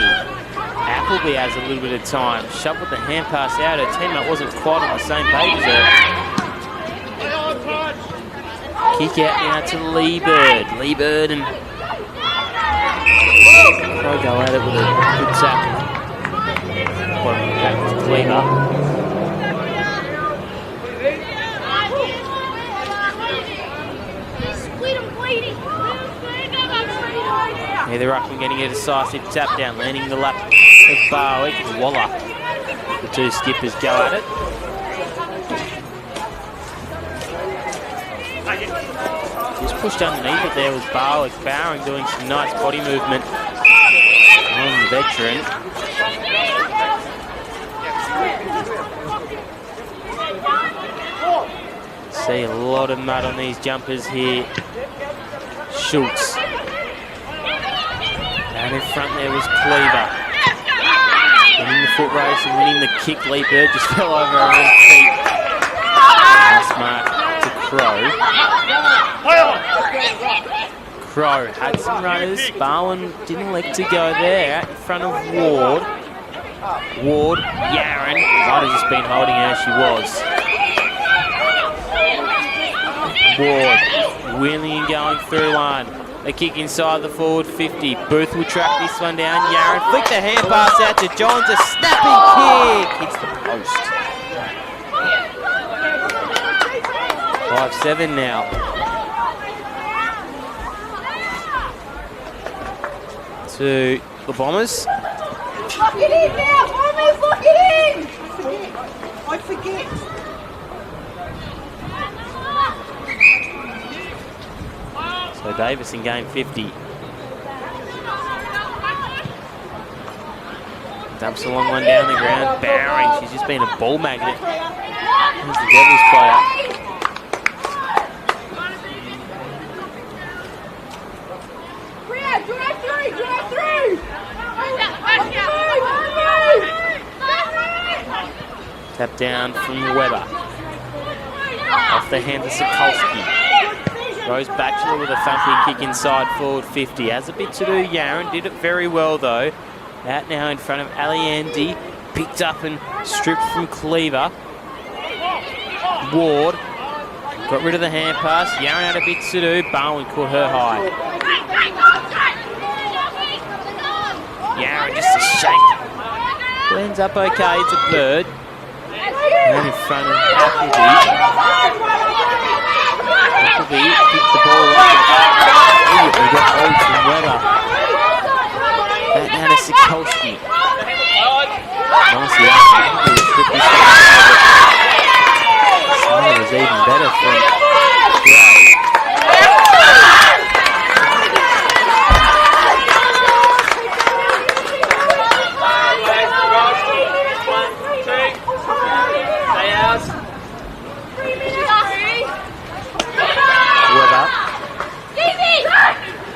Appleby has a little bit of time. Shoved with the hand pass out. Her teammate wasn't quite on the same page as her. Kick out now to Lee Bird. Lee Bird and Crow go at it with a good tackle. Bottom of the pack was Cleaver. Either Ruckman getting a decisive tap down, landing the lap of Barwick. Waller. The two skippers go at it. Just pushed underneath it there was Barwick. Bowering doing some nice body movement on the veteran. See a lot of mud on these jumpers here. Schultz. And in front there was Cleaver. Winning the foot race and winning the kick leaper. Just fell over her own feet. Nice mark to Crow. Crow had some runners. Barwin didn't elect to go there. Out in front of Ward. Ward, Yaron. Might have just been holding her, she was. Ward, wheeling and going through one. A kick inside the forward 50. Booth will track this one down. Yaron flicked the hand pass out to Johns. A snapping kick. Hits the post. 5-7 now. To the Bombers. Lock it in now! Bombers, lock it in! I forget. So Davis in game 50. Dumps a long one down the ground. Bowering. She's just been a ball magnet. Here's the Devils player. Drive through! Tap down from Weber. Off the hand of Sokolsky. Rose Batchelor with a thumping kick inside forward 50. Has a bit to do, Yaron. Did it very well though. Out now in front of Ali Andy. Picked up and stripped from Cleaver. Ward. Got rid of the hand pass. Yaron had a bit to do. Barwin caught her high. Yaron just a shake. Ends up okay. It's a bird. And in front of Appleby. Appleby picked the ball up. We got hold from Weber. That now to Sokolsky. Nicely up. It was even better from Gray.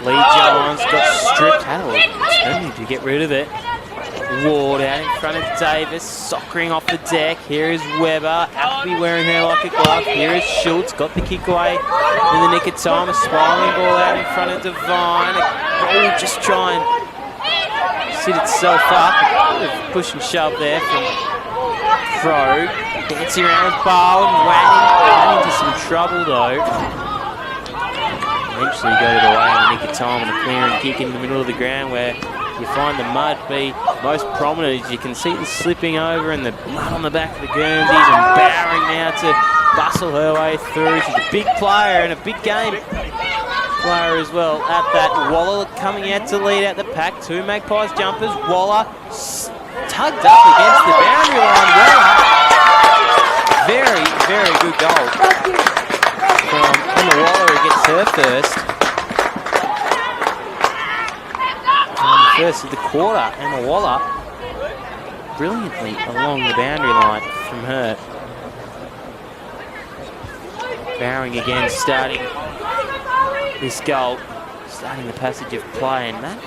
Lee Johns got stripped. Had a opportunity to get rid of it. Ward out in front of Davis, soccering off the deck. Here is Weber. Appleby wearing her like a glove. Here is Schultz. Got the kick away in the nick of time. A spiraling ball out in front of Devine. A ball just try and sit itself up. A bit of push and shove there from Crow. Dancing around with Barwin. Ran into some trouble though. Eventually go to the way in the nick of time and a clearing kick in the middle of the ground where you find the mud be most prominent. As you can see the slipping over and the mud on the back of the Guernseys, and Bowering now to bustle her way through. She's a big player and a big game player as well. At that, Waller coming out to lead out the pack. Two Magpies jumpers. Waller tugged up against the boundary line. Waller, very, very good goal from Emma Waller, who gets her first. First of the quarter, Emma Waller brilliantly along the boundary line from her. Bowering again starting this goal, starting the passage of play, and that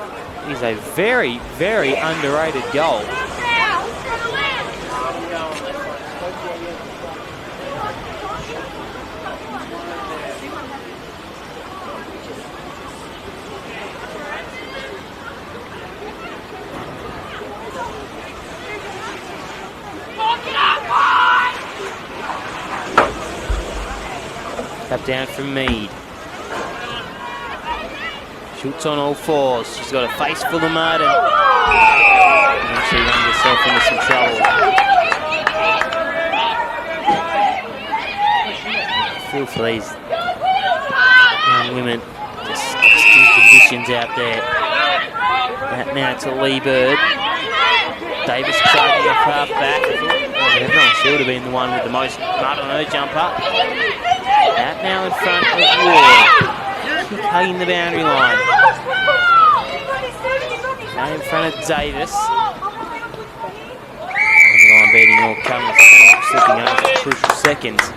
is a very, very underrated goal. Tap down from Mead. Shoots on all fours. She's got a face full of mud and she runs herself into some trouble. I feel for these young women. Disgusting conditions out there. That now to Lee Bird. Davis charging up half back. Everyone should have been the one with the most mud on her jumper. Out now in front of Ward. Kick hugging the boundary line. Now in front of Davis. Boundary line beating all comers. Slipping over crucial seconds.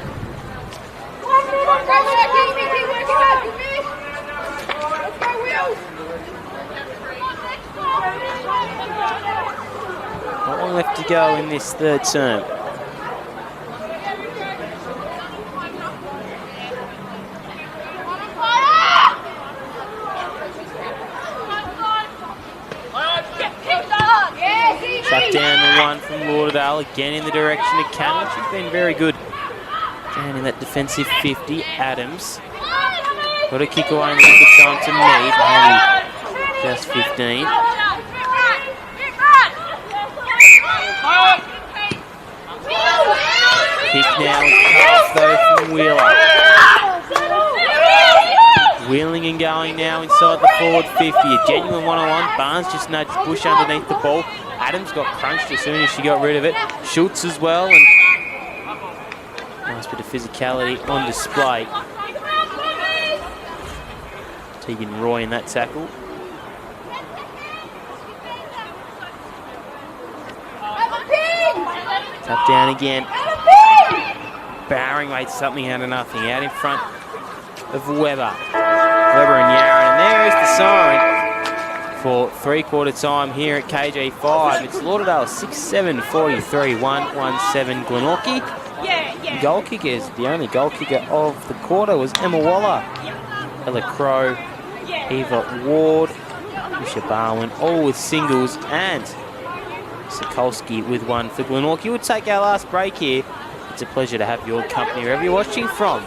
Not long left to go in this third term. Shut down the one from Lauderdale, again in the direction of Cannon. She's been very good down in that defensive 50. Adams got a kick away and a good time to Mead. Maybe just 15. Kick now is cut though from Wheeler. Wheeling and going now inside the forward 50. A genuine one-on-one. Barnes just nudged Bush underneath the ball. Adams got crunched as soon as she got rid of it. Schultz as well. And nice bit of physicality on display. Tegan Roy in that tackle. Tap down again. Bowering made something out of nothing. Out in front of Webber. Webber and Yarran. And there is the siren for three-quarter time here at KG5. It's Lauderdale 6-7, 43, 1-1-7 Glenorchy. Goal kickers. The only goal kicker of the quarter was Emma Waller. Ella Crow, Eva Ward, Misha Barwin, all with singles, and Sokolsky with one for Glenorchy. We'll take our last break here. It's a pleasure to have your company wherever you're watching from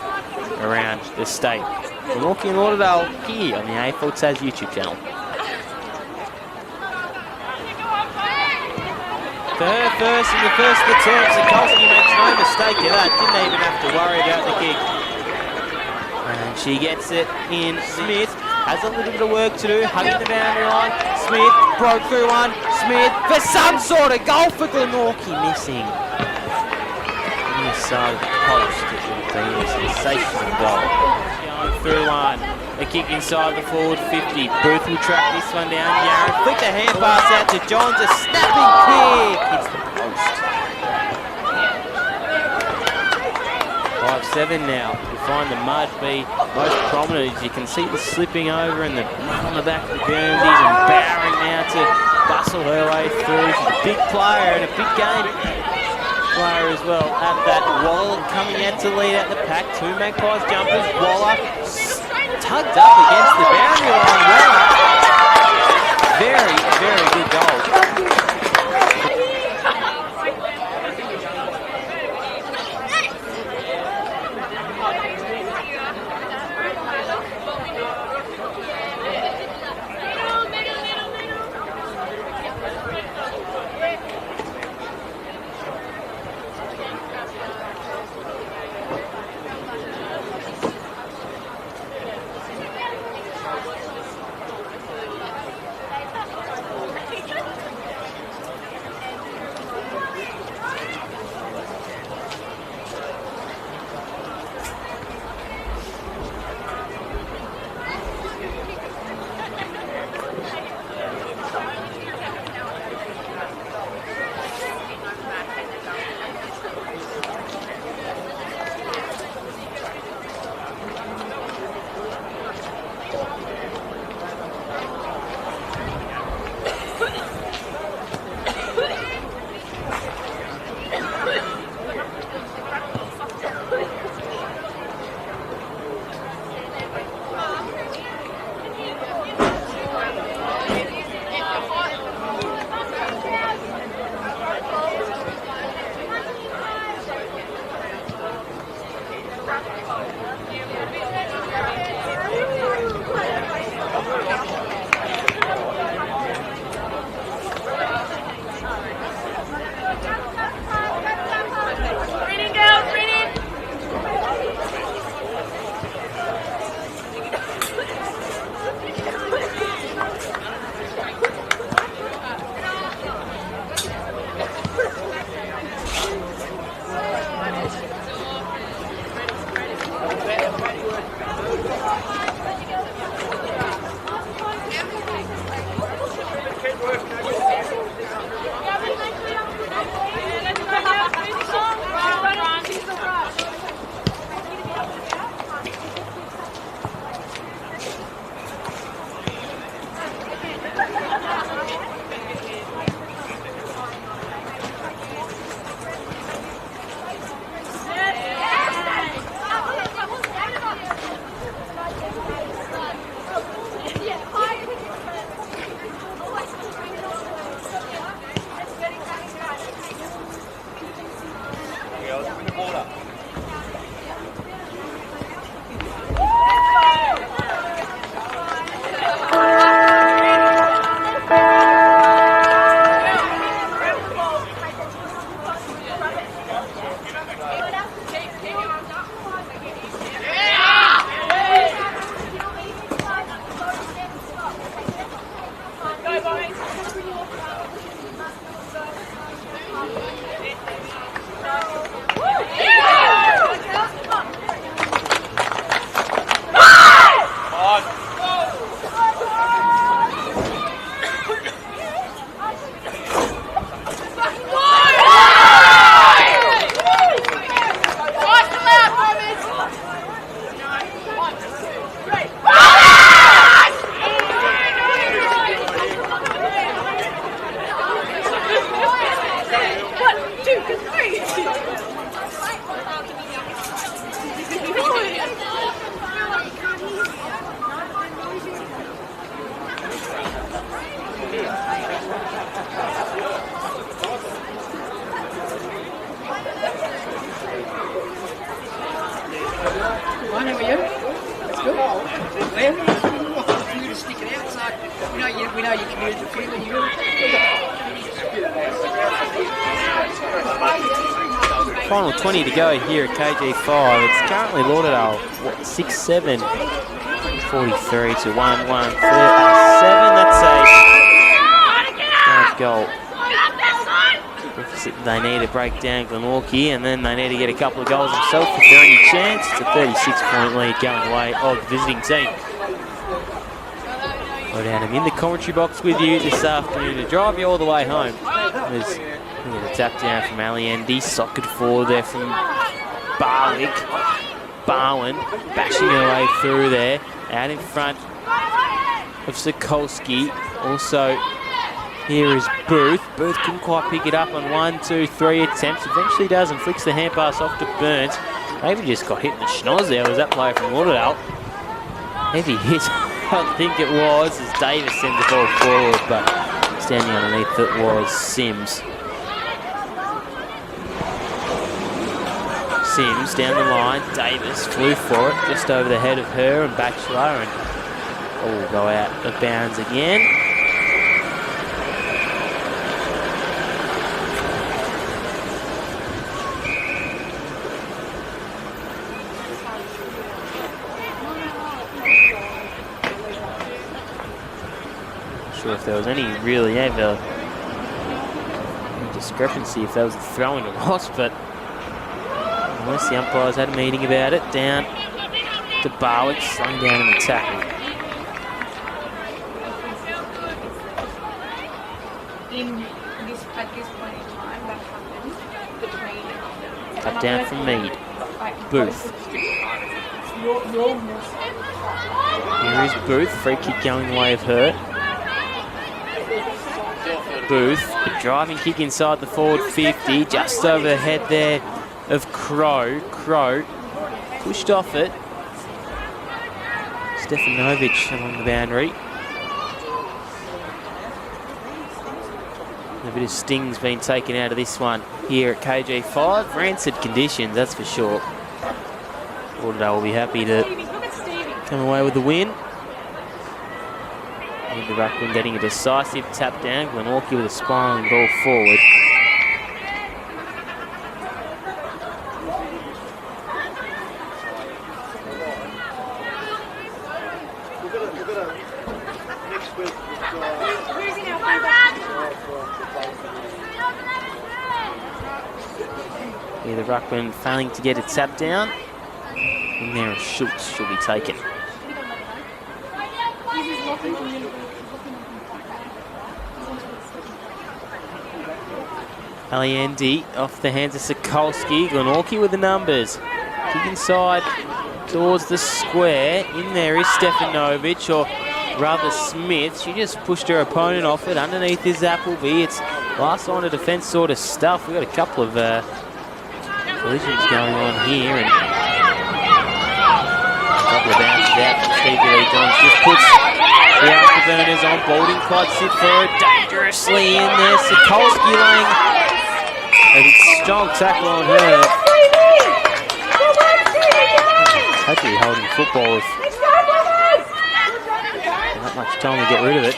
around the state. Glenorchy and Lauderdale here on the AFL Taz YouTube channel. For her first in the first of the term, Sokolsky makes no mistake of that. Didn't even have to worry about the kick. And she gets it in. Smith has a little bit of work to do, hugging the boundary line. Smith broke through one. Smith for some sort of goal for Glenorchy, missing. Inside the post, it would have been a sensational goal. Going through one. A kick inside the forward 50. Booth will track this one down. Yarran flicked the hand pass out to Johns. A snapping kick. Hits the post. 5-7 now. We find the mud be most prominent. As you can see the slipping over and the mud on the back of the Guernseys, and Bowering now to bustle her way through. She's a big player and a big game player as well. At that, Waller coming out to lead out the pack. Two Magpies jumpers. Waller tugged up against the boundary line. Waller, very, very good goal. computer's sticking out, so we know your computer's a quick when you Final 20 to go here at KG5. It's currently Lauderdale, 6-7. 43 to 1, 1, 7. That's a goal. Deficit they need to break down Glenorchy, and then they need to get a couple of goals themselves if they're any chance. It's a 36-point lead going away of the visiting team. Rod Adam in the commentary box with you this afternoon to drive you all the way home. There's a tap down from Alliendi, socket forward there from Barwick. Barwin bashing her way through there, out in front of Sokolski. Also, here is Booth. Booth couldn't quite pick it up on 1, 2, 3 attempts. Eventually does and flicks the hand pass off to Burns. Maybe just got hit in the schnoz there. Was that player from Lauderdale? Heavy hit, I think it was, as Davis sends the ball forward, but standing underneath it was Sims. Sims down the line. Davis flew for it just over the head of her and Batchelor, and will go out of bounds again. Not sure if there was any really ever discrepancy if that was a throw in or loss, but unless the umpires had a meeting about it. Down to Barwick, slung down in the tackle. At this point in time, that happens between... Tap down from Mead. Booth. Here is Booth, free kick going the way of her. Booth, a driving kick inside the forward 50, just over the head there of Crow. Crow pushed off it. Stefanovic along the boundary. A bit of sting's been taken out of this one here at KG5. Rancid conditions, that's for sure. Lauderdale will be happy to come away with the win. And the ruckman getting a decisive tap down. Glenorchy with a spiraling ball forward. Here the ruckman failing to get a tap down. And there Schultz should be taken. Alliendi off the hands of Sokolski. Glenorchy with the numbers. Kick inside towards the square. In there is Stefanovic, or rather Smith. She just pushed her opponent off it. Underneath is Appleby. It's last line of defence sort of stuff. We've got a couple of collisions going on here, and a couple of bounces out from Stevie Lee Johns. Just puts the afterburners on. Balding quite sit for it. Dangerously in there. Sokolski laying a strong tackle on her. Hopefully holding football with not much time to get rid of it.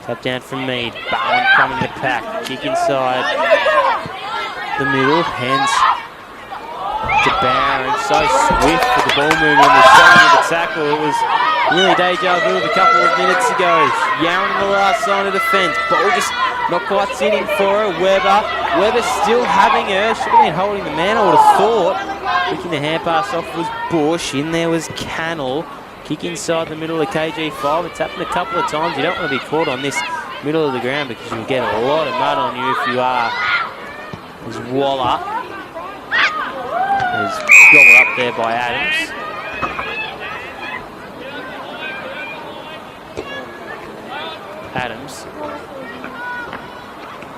Tap down from Mead. Bowen coming to pack. Kick inside the middle. Hands to Barron. So swift with the ball movement. The shutting of the tackle. It was really deja vu a couple of minutes ago. Yarron in the last line of defence. Ball just not quite sitting for her. Webber still having her. Should have been holding the man, I would have thought. Kicking the hand pass off was Bush. In there was Cannell. Kick inside the middle of KG5. It's happened a couple of times. You don't want to be caught on this middle of the ground because you'll get a lot of mud on you if you are. There's Waller. There's gobbled up there by Adams. Adams.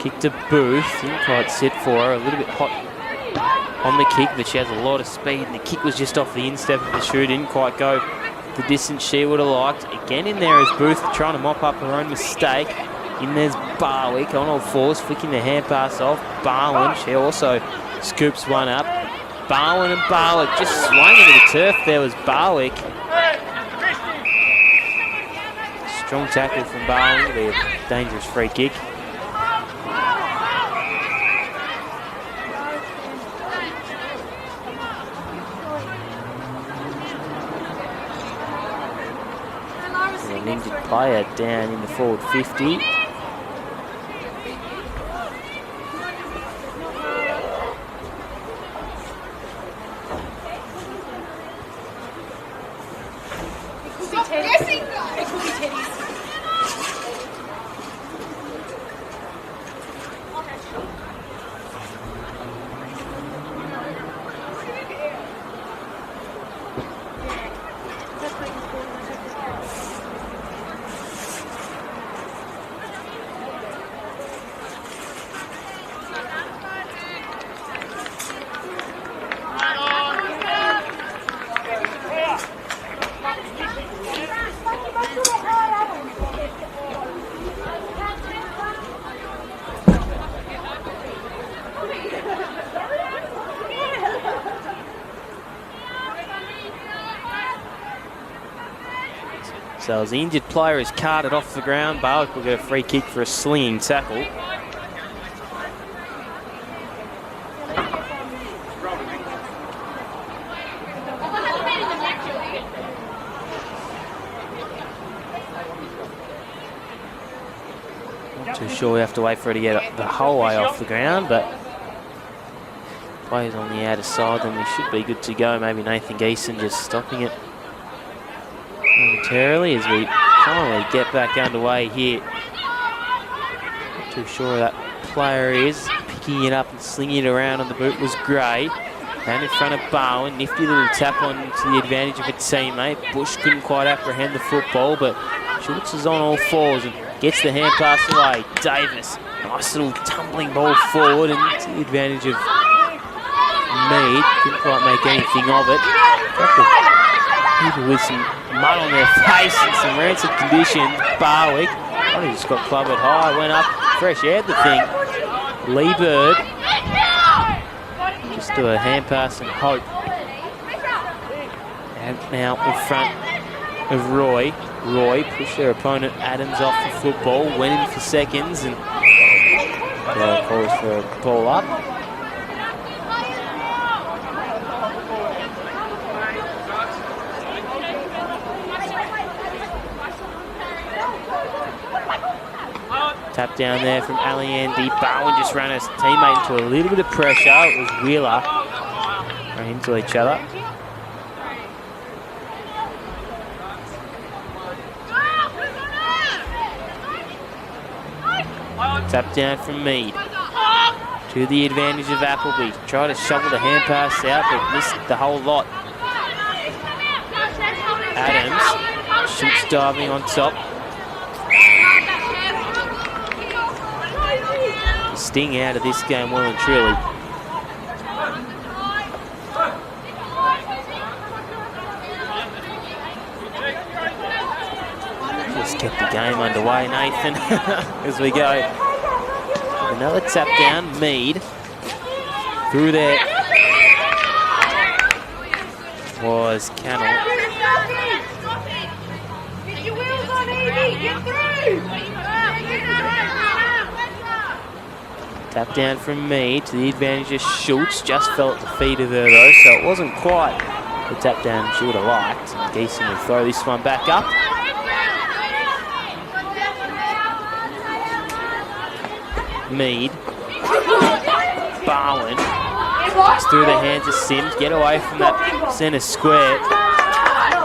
Kick to Booth. Didn't quite sit for her. A little bit hot on the kick, but she has a lot of speed. And the kick was just off the instep of the shoe. Didn't quite go the distance she would have liked. Again in there is Booth trying to mop up her own mistake. In there's Barwick on all fours, flicking the hand pass off. Barwin, she also scoops one up. Barwin and Barwick just swung into the turf. There was Barwick. Strong tackle from Barwin. It'll be a dangerous free kick. An injured player down in the forward 50. So as the injured player is carted off the ground, Barwick will get a free kick for a slinging tackle. Not too sure we have to wait for it to get the whole way off the ground, but players on the outer side, then we should be good to go. Maybe Nathan Geeson just stopping it momentarily as we finally get back underway here. Not too sure where that player is. Picking it up and slinging it around on the boot was Gray. And in front of Barwin, nifty little tap on to the advantage of a teammate. Bush couldn't quite apprehend the football, but Schultz is on all fours and gets the hand pass away. Davis, nice little tumbling ball forward and to the advantage of Mead. Couldn't quite make anything of it. People with some mud on their face and some rancid condition. Barwick, oh, he just got clubbed high, went up, fresh aired the thing. Lee Bird, just do a hand pass and hope. And now in front of Roy. Roy pushed their opponent Adams off the football, went in for seconds and calls for a ball up. Tap down there from Ali Andy. Barwin just ran his teammate into a little bit of pressure. It was Wheeler. Ran into each other. Tap down from Mead. To the advantage of Appleby. Tried to shovel the hand pass out, but missed the whole lot. Adams. Shoots diving on top. Sting out of this game well and truly. Just kept the game underway, Nathan, as we go. Another tap down, Mead. Through there was Cannell. Get your wheels on, Evie! Get through! Tap down from Mead to the advantage of Schultz. Just fell at the feet of her though, so it wasn't quite the tap down she would have liked. Geeson will throw this one back up. Mead. Barwin. Just through the hands of Sims. Get away from that centre square.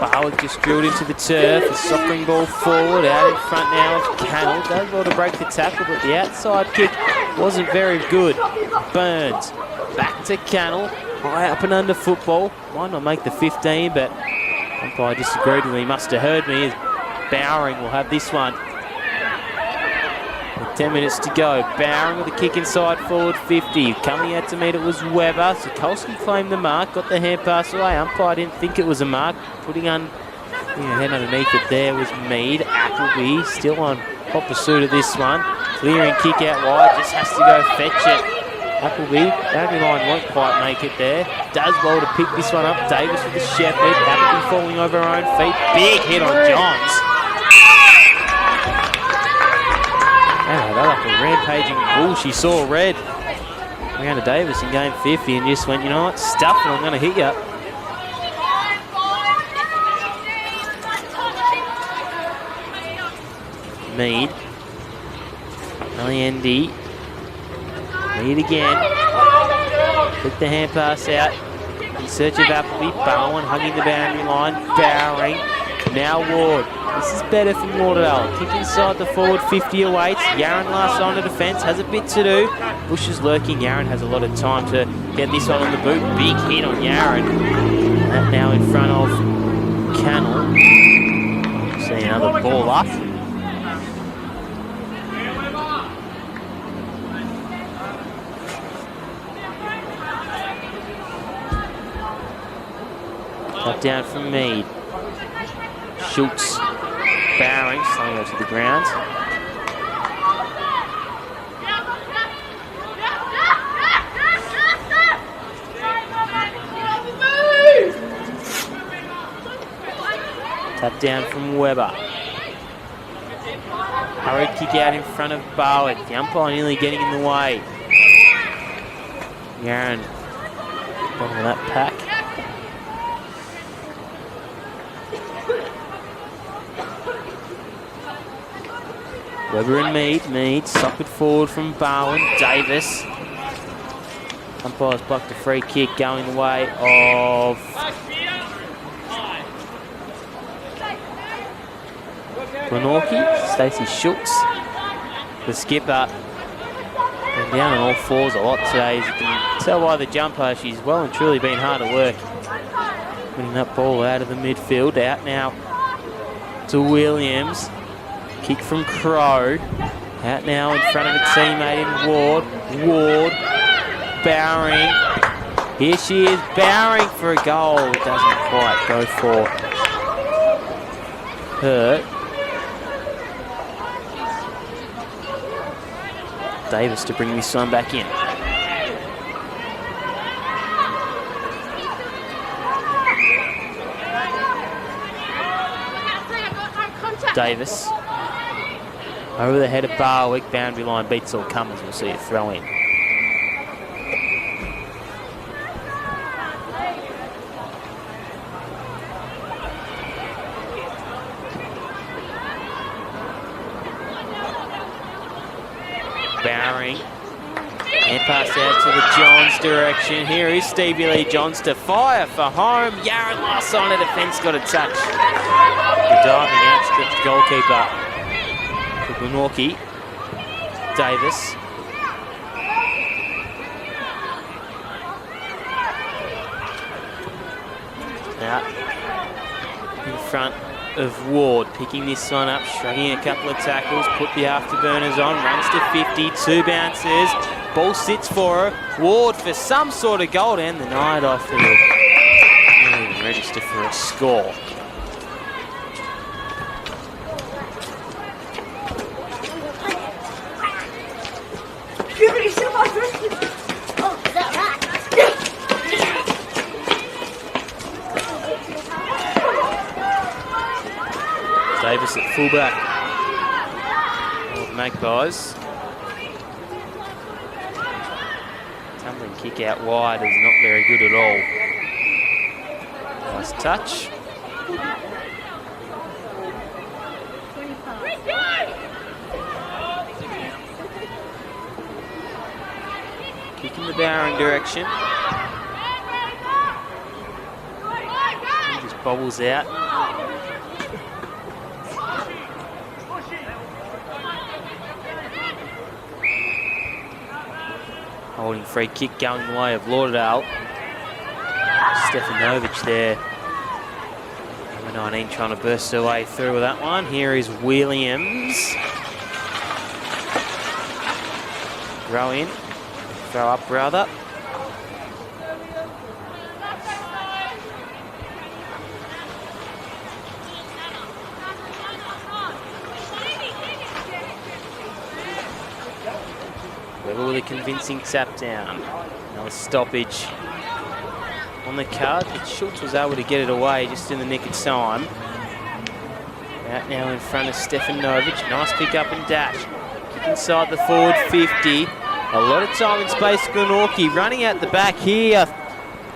Barwick just drilled into the turf. A soccering ball forward. Out in front now of Cannell. Does well to break the tackle, but the outside kick wasn't very good. Burns. Back to Cannell. High up and under football. Might not make the 15, but umpire disagreed with me. Must have heard me. As Bowering will have this one. With 10 minutes to go. Bowering with a kick inside forward 50. Coming out to meet it was Weber. Sokolski claimed the mark. Got the hand pass away. Umpire didn't think it was a mark. Putting on head underneath it there was Mead. Appleby still on hot pursuit of this one. Clearing kick out wide. Just has to go fetch it. Appleby, boundary line won't quite make it there. Does well to pick this one up. Davis with the shepherd. Appleby falling over her own feet. Big hit on Johns. Anyway, they're like a rampaging bull. She saw red. Brianna Davis in game 50 and just went, you know what, stuff it, I'm going to hit you. Mead. Alliendi. Mead again. Put the hand pass out. In search of Appleby. Bowen hugging the boundary line. Bowering. Now Ward. This is better from Lauderdale. Kick inside the forward 50 awaits. Yaron last on the defence. Has a bit to do. Bush is lurking. Yaron has a lot of time to get this one on the boot. Big hit on Yaron. That now in front of Cannell. See another ball up. Cut down from Mead. Schultz. Bowering, slowing her to the ground. Tap down from Weber. Hurried kick out in front of Barwick. The umpire nearly getting in the way. Yaron, bottom of that pack. Weber and Mead. Mead suckered forward from Bowen. Davis. Umpires blocked a free kick going the way of Glenorchy. Stacey Schultz. The skipper. Been down on all fours a lot today. As you can tell by the jumper, she's well and truly been hard at work. Putting that ball out of the midfield. Out now to Williams. Kick from Crow. Out now in front of a teammate in Ward. Ward. Bowering. Here she is, Bowering for a goal. Doesn't quite go for her. Davis to bring this one back in. Davis. Over the head of Barwick, boundary line beats all comers. We'll see a throw in. Bowering. And pass out to the Johns direction. Here is Stevie Lee Johns to fire for home. Yaron last sign of defence got a touch. The diving outstretched goalkeeper. Glenorchy. Davis. Out in front of Ward, picking this one up, shrugging a couple of tackles, put the afterburners on, runs to 50, 2 bounces, ball sits for her. Ward for some sort of goal and the night off. It'll not even register for a score. Davis at fullback. Magpies. Tumbling kick out wide is not very good at all. Nice touch. Kick in the Bowering direction. He just bobbles out. Holding free kick going the way of Lauderdale. Stefanovic there. Number 19 trying to burst her way through with that one. Here is Williams. Throw in. Throw up rather. Weber with a convincing tap down. Another stoppage on the card, but Schultz was able to get it away just in the nick of time. Out now in front of Stefanovic. Nice pick up and dash. Kick inside the forward 50. A lot of time and space for Glenorchy. Running out the back here.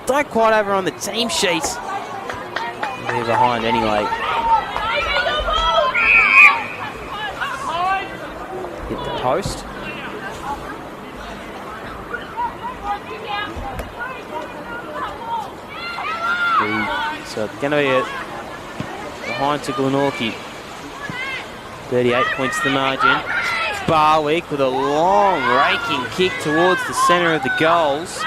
Don't quite over on the team sheet. They're behind anyway. Hit the post. So it's going to be behind to Glenorchy. 38 points the margin. Barwick with a long raking kick towards the centre of the goals.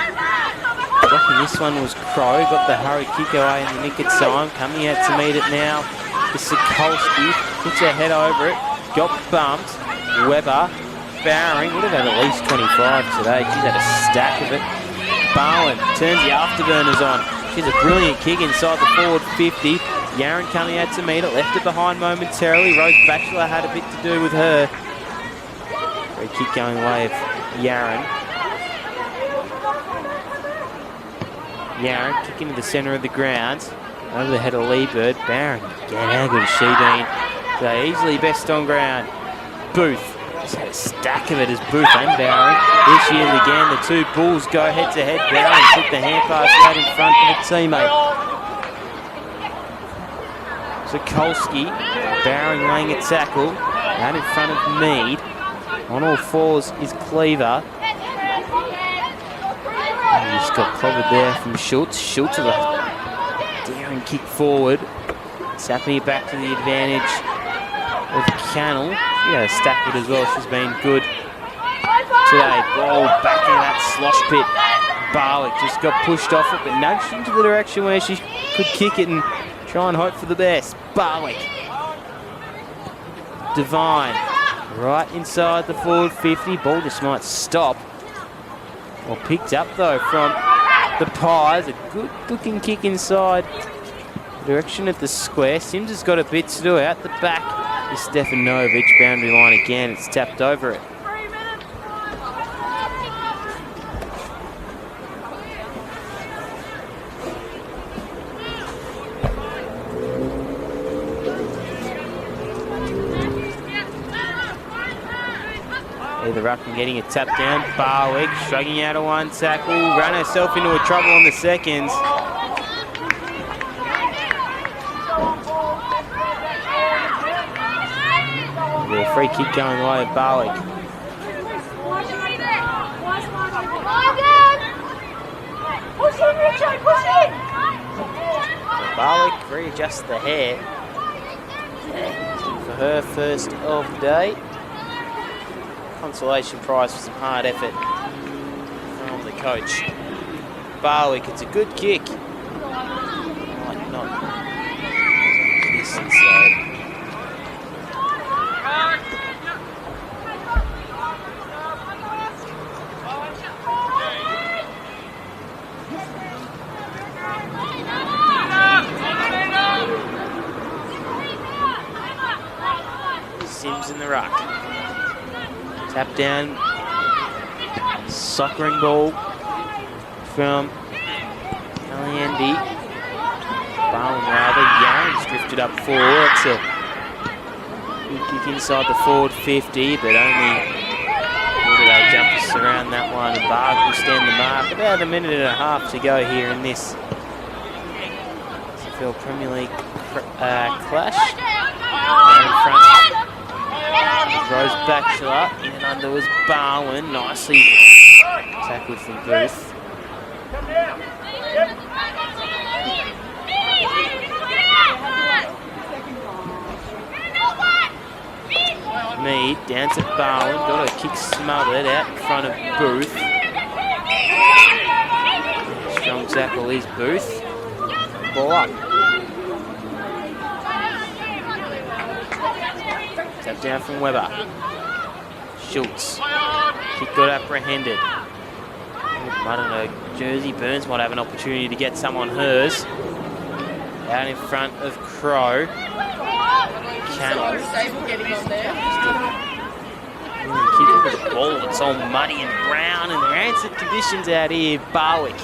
Blocking this one was Crow. Got the hurry kick away in the nick of time. Coming out to meet it now is Sikolski. Puts her head over it. Got bumped. Weber. Bowering. Would have had at least 25 today. She's had a stack of it. Bowen turns the afterburners on. She's a brilliant kick inside the forward 50. Yaron coming out to meet it. Left it behind momentarily. Rose Batchelor had a bit to do with her. Free kick going away of Yaron. Yaron kicking to the centre of the ground. Over the head of Leebird. Barron. Again, how good has she been? So easily best on ground. Booth. Just had a stack of it as Booth and Barron. Here she is again. The two Bulls go head to head. Barron took the hand pass right in front of a teammate. Sikolski. Barron laying a tackle. Out in front of Mead. On all fours is Cleaver. And he's got clobbered there from Schultz. Schultz with a daring kick forward. Sapping it back to the advantage of Cannell. She had a stack it as well. She's been good today. Ball back into that slosh pit. Barwick just got pushed off it, but nudged into the direction where she could kick it and try and hope for the best. Barwick. Devine. Right inside the forward 50. Ball just might stop. Well, picked up though from the Pies. A good looking kick inside the direction of the square. Sims has got a bit to do. Out the back is Stefanovic. Boundary line again. It's tapped over it. The ruckman getting a tap down. Barwick shrugging out of one tackle. Ran herself into a trouble on the seconds. The free kick going away at Barwick. Push in, Richard, push in! Barwick readjusts the hair. For her first of the day. Consolation prize for some hard effort from the coach. Barwick, it's a good kick. Might not miss inside. Sims in the ruck. Tap down, soccering ball from Caliente. Bowen rather, Yaron's drifted up forward. It's a good kick inside the forward 50, but only Lauderdale jumpers around that one. And Barg will stand the mark. About a minute and a half to go here in this SFL Premier League clash. Down in front. Rose Batchelor, in and under was Barwin, nicely tackled from Booth. Mead down to Barwin, got a kick smothered out in front of Booth. Strong tackle is Booth. Ball up. Tap down from Weber. Schultz. Kick got apprehended. I don't know, Jersey Burns might have an opportunity to get some on hers. Out in front of Crow. Cannell. Look at the ball, it's all muddy and brown, and the rancid conditions out here. Barwick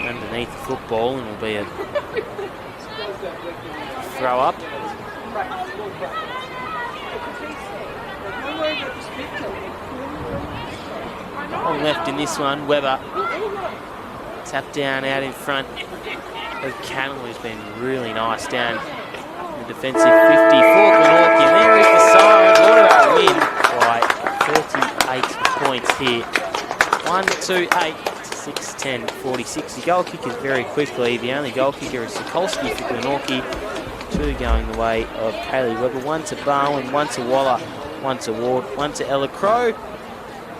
underneath the football, and it'll be a throw up. All left in this one. Webber tap down out in front of Cannell, who's been really nice down the defensive 50 for Glenorchy, and there is the siren. Lauderdale win by 38 points here. 1-2-8 to 6-10, 46. The goal kickers very quickly. The only goal kicker is Sokolsky for Glenorchy. 2 going the way of Kaylee Webber. 1 to Barwin, 1 to Waller, 1 to Ward, 1 to Ella Crow.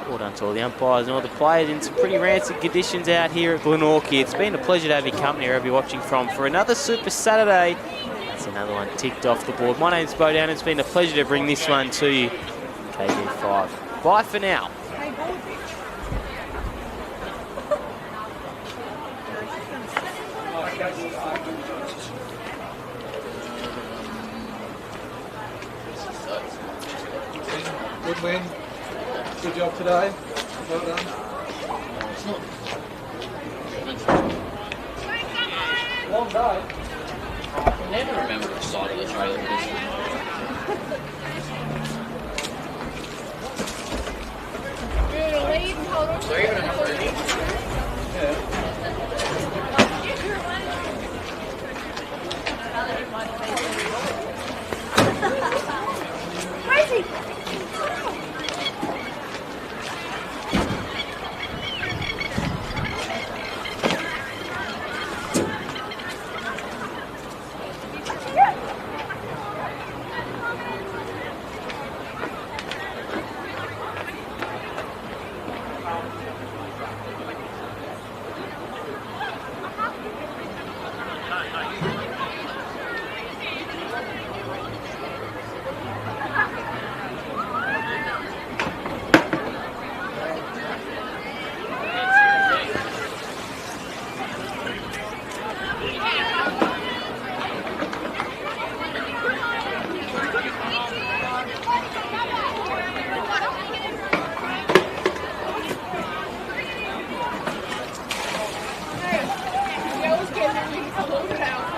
Well done to all the umpires and all the players in some pretty rancid conditions out here at Glenorchy. It's been a pleasure to have your company wherever you're watching from for another Super Saturday. That's another one ticked off the board. My name's Bo Down. It's been a pleasure to bring this one to you. KD5. Bye for now. Good win. Good job today. Well done. Long day. I can never remember the side of the trailer. So even enough ready? Yeah. Yeah, I was getting really close now.